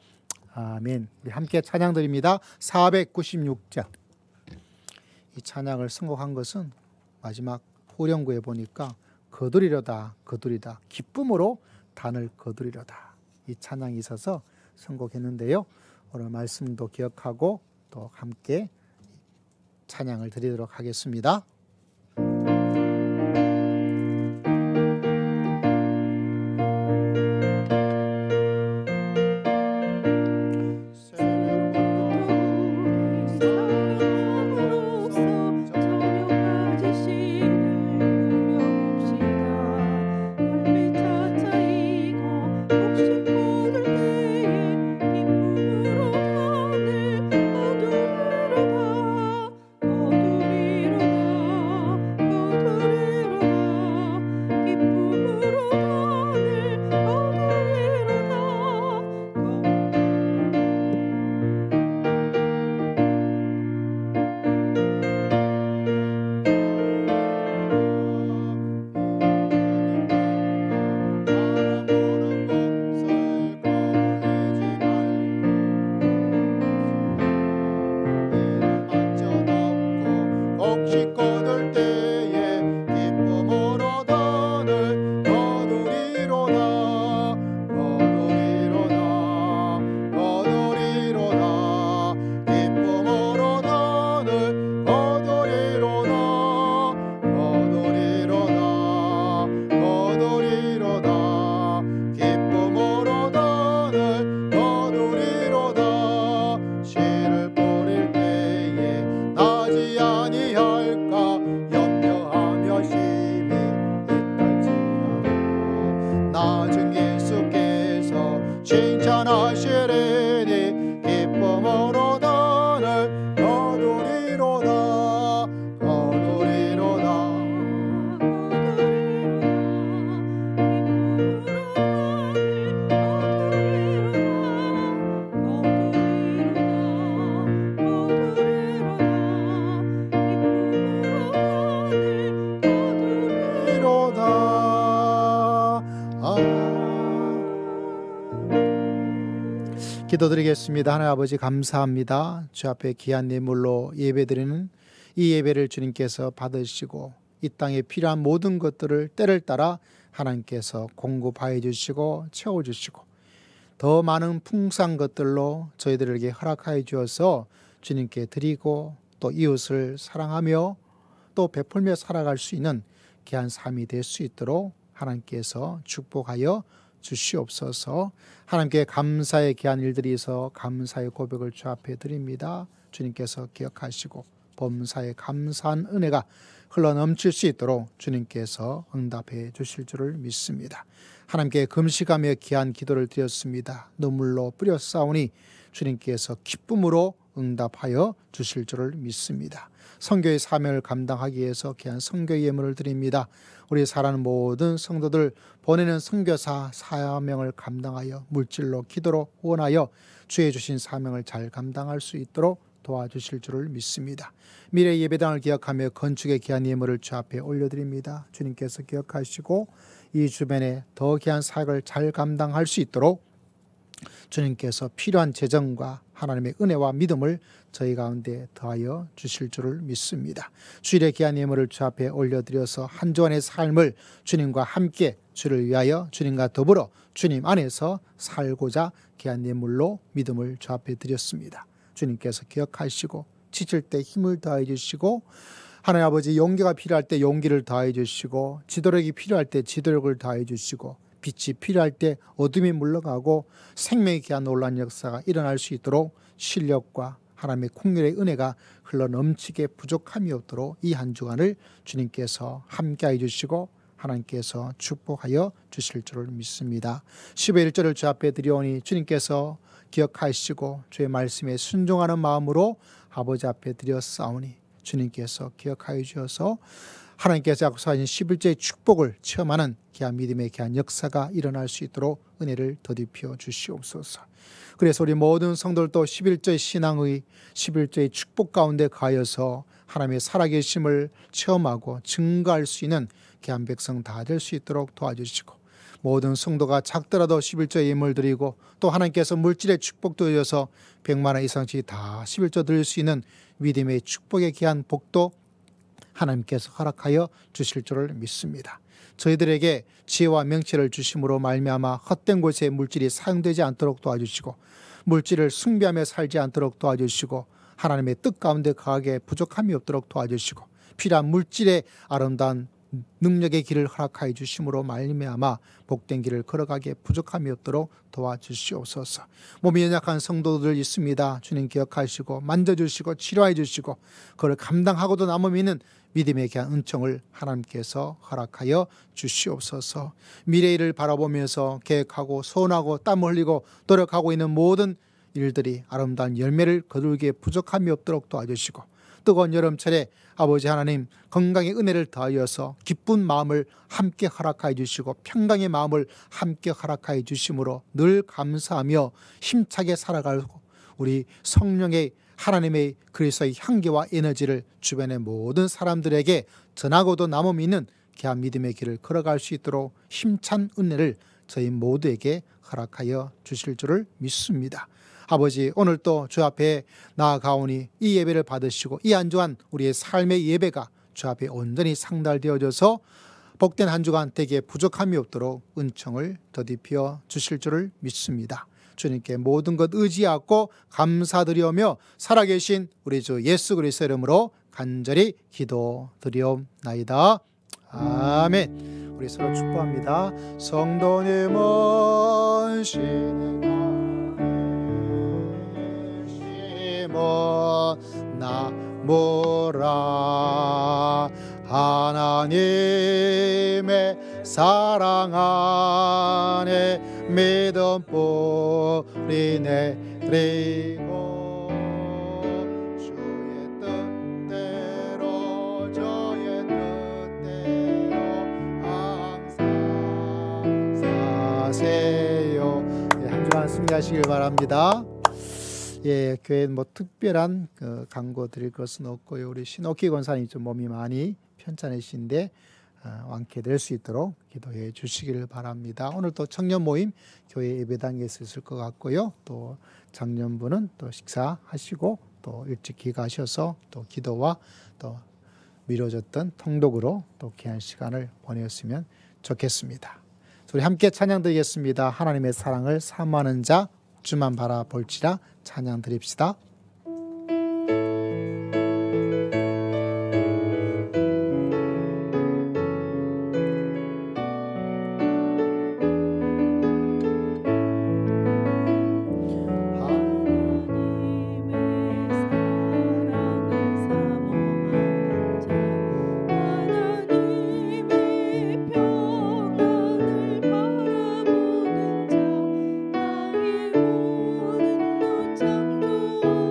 아멘. 우리 함께 찬양 드립니다. 496장. 이 찬양을 선곡한 것은 마지막 호령구에 보니까 거두리로다 거두리다 기쁨으로 단을 거두리로다 이 찬양이 있어서 선곡했는데요. 오늘 말씀도 기억하고 또 함께 찬양을 드리도록 하겠습니다. 기도드리겠습니다. 하나님 아버지, 감사합니다. 주 앞에 귀한 예물로 예배드리는 이 예배를 주님께서 받으시고 이 땅에 필요한 모든 것들을 때를 따라 하나님께서 공급하여 주시고 채워주시고 더 많은 풍성한 것들로 저희들에게 허락하여 주어서 주님께 드리고 또 이웃을 사랑하며 또 베풀며 살아갈 수 있는 귀한 삶이 될 수 있도록 하나님께서 축복하여 주시옵소서. 하나님께 감사의 귀한 일들이 있어 감사의 고백을 주 앞에 드립니다. 주님께서 기억하시고 범사에 감사한 은혜가 흘러넘칠 수 있도록 주님께서 응답해 주실 줄을 믿습니다. 하나님께 금식하며 귀한 기도를 드렸습니다. 눈물로 뿌렸사오니 주님께서 기쁨으로 응답하여 주실 줄을 믿습니다. 선교의 사명을 감당하기 위해서 귀한 선교의 예물을 드립니다. 우리 사랑하는 모든 성도들 보내는 선교사 사명을 감당하여 물질로 기도로 후원하여 주의 주신 사명을 잘 감당할 수 있도록 도와주실 줄을 믿습니다. 미래 예배당을 기억하며 건축의 귀한 예물을 주 앞에 올려드립니다. 주님께서 기억하시고 이 주변에 더 귀한 사역을 잘 감당할 수 있도록 주님께서 필요한 재정과 하나님의 은혜와 믿음을 저희 가운데 더하여 주실 줄을 믿습니다. 주일의 귀한 예물을 주 앞에 올려드려서 한 주간의 삶을 주님과 함께 주를 위하여 주님과 더불어 주님 안에서 살고자 귀한 예물로 믿음을 주 앞에 드렸습니다. 주님께서 기억하시고 지칠 때 힘을 더해 주시고 하나님 아버지 용기가 필요할 때 용기를 더해 주시고 지도력이 필요할 때 지도력을 더해 주시고 빛이 필요할 때 어둠이 물러가고 생명의 귀한 놀라운 역사가 일어날 수 있도록 실력과 하나님의 공률의 은혜가 흘러넘치게 부족함이 없도록 이 한 주간을 주님께서 함께해 주시고 하나님께서 축복하여 주실 줄을 믿습니다. 11절을 주 앞에 드리오니 주님께서 기억하시고 주의 말씀에 순종하는 마음으로 아버지 앞에 드렸사오니 주님께서 기억하여 주셔서 하나님께서 약속하신 11조의 축복을 체험하는 귀한 믿음의 귀한 역사가 일어날 수 있도록 은혜를 더딥혀 주시옵소서. 그래서 우리 모든 성도들도 11조의 신앙의 11조의 축복 가운데 가여서 하나님의 살아계심을 체험하고 증거할 수 있는 귀한 백성 다 될 수 있도록 도와주시고 모든 성도가 작더라도 11조의 예물 드리고 또 하나님께서 물질의 축복도 주셔서 100만 원 이상씩 다 11조 드릴 수 있는 믿음의 축복의 귀한 복도 하나님께서 허락하여 주실 줄을 믿습니다. 저희들에게 지혜와 명철을 주심으로 말미암아 헛된 곳에 물질이 사용되지 않도록 도와주시고 물질을 숭배하며 살지 않도록 도와주시고 하나님의 뜻 가운데 거하게 부족함이 없도록 도와주시고 필요한 물질의 아름다운 능력의 길을 허락하여 주심으로 말미암아 복된 길을 걸어가기에 부족함이 없도록 도와주시옵소서. 몸이 연약한 성도들 있습니다. 주님 기억하시고 만져주시고 치료해 주시고 그걸 감당하고도 남으면 믿음에 대한 은총을 하나님께서 허락하여 주시옵소서. 미래를 바라보면서 계획하고 소원하고 땀 흘리고 노력하고 있는 모든 일들이 아름다운 열매를 거두기에 부족함이 없도록 도와주시고 뜨거운 여름철에 아버지 하나님 건강의 은혜를 더하여서 기쁜 마음을 함께 허락하여 주시고 평강의 마음을 함께 허락하여 주심으로 늘 감사하며 힘차게 살아가고 우리 성령의 하나님의 그리스도의 향기와 에너지를 주변의 모든 사람들에게 전하고도 남음 있는 귀한 믿음의 길을 걸어갈 수 있도록 힘찬 은혜를 저희 모두에게 허락하여 주실 줄을 믿습니다. 아버지 오늘 또 주 앞에 나아가오니 이 예배를 받으시고 이 한 주간 우리의 삶의 예배가 주 앞에 온전히 상달되어져서 복된 한 주간 되게 부족함이 없도록 은총을 더딥혀 주실 줄을 믿습니다. 주님께 모든 것 의지하고 감사드리오며 살아계신 우리 주 예수 그리스도의 이름으로 간절히 기도드리옵나이다. 아멘. 우리 서로 축복합니다. 성도님은 나무라 하나님의 사랑 안에 믿음 뿌리 내리고 주의 뜻대로 저의 뜻대로 항상 사세요. 한 주간 승리하시길 바랍니다. 예, 교회 뭐 특별한 광고 드릴 것은 없고요. 우리 신옥희 권사님 좀 몸이 많이 편찮으신데 완쾌 될 수 있도록 기도해 주시기를 바랍니다. 오늘 또 청년 모임 교회 예배당에 있을 것 같고요. 또 작년부는 또 식사하시고 또 일찍 귀가하셔서 또 기도와 또 미뤄졌던 통독으로 또 귀한 시간을 보내었으면 좋겠습니다. 우리 함께 찬양 드리겠습니다. 하나님의 사랑을 사모하는 자 주만 바라볼지라 찬양 드립시다. 나의 모든 것 참고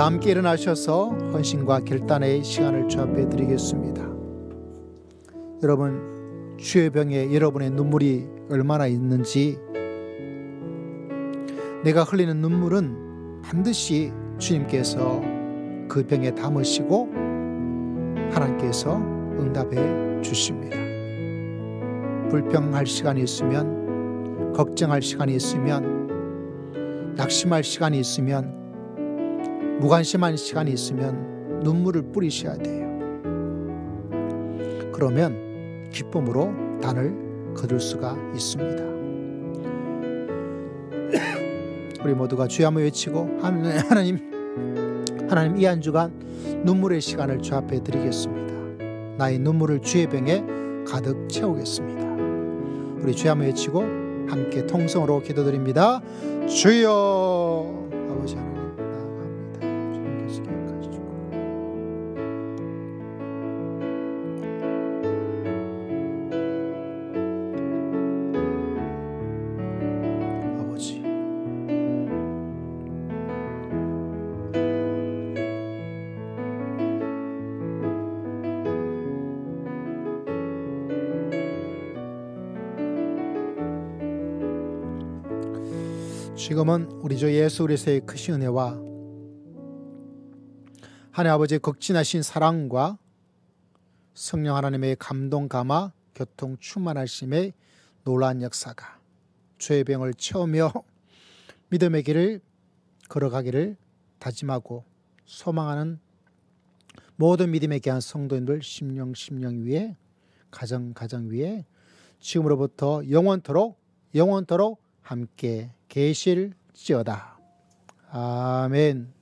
함께 일어나셔서 헌신과 결단의 시간을 주앞에 드리겠습니다. 여러분, 주의 병에 여러분의 눈물이 얼마나 있는지, 내가 흘리는 눈물은 반드시 주님께서 그 병에 담으시고 하나님께서 응답해 주십니다. 불평할 시간이 있으면, 걱정할 시간이 있으면, 낙심할 시간이 있으면, 무관심한 시간이 있으면 눈물을 뿌리셔야 돼요. 그러면 기쁨으로 단을 거둘 수가 있습니다. 우리 모두가 주여 한번 외치고, 하나님 이 한 주간 눈물의 시간을 주 앞에 드리겠습니다. 나의 눈물을 주의 병에 가득 채우겠습니다. 우리 주여 한번 외치고 함께 통성으로 기도드립니다. 주여, 아버지 하나님 나아갑니다. 주님께서 기억하시고 아버지, 지금은 우리 주 예수 그리스도의 크신 은혜와 하나님 아버지의 극진하신 사랑과 성령 하나님의 감동 감화 교통 충만하심의 놀라운 역사가 죄의 병을 채우며 믿음의 길을 걸어가기를 다짐하고 소망하는 모든 믿음에 귀한 성도님들 심령 위에, 가정 위에 지금으로부터 영원토록 함께 계실지어다. 아멘.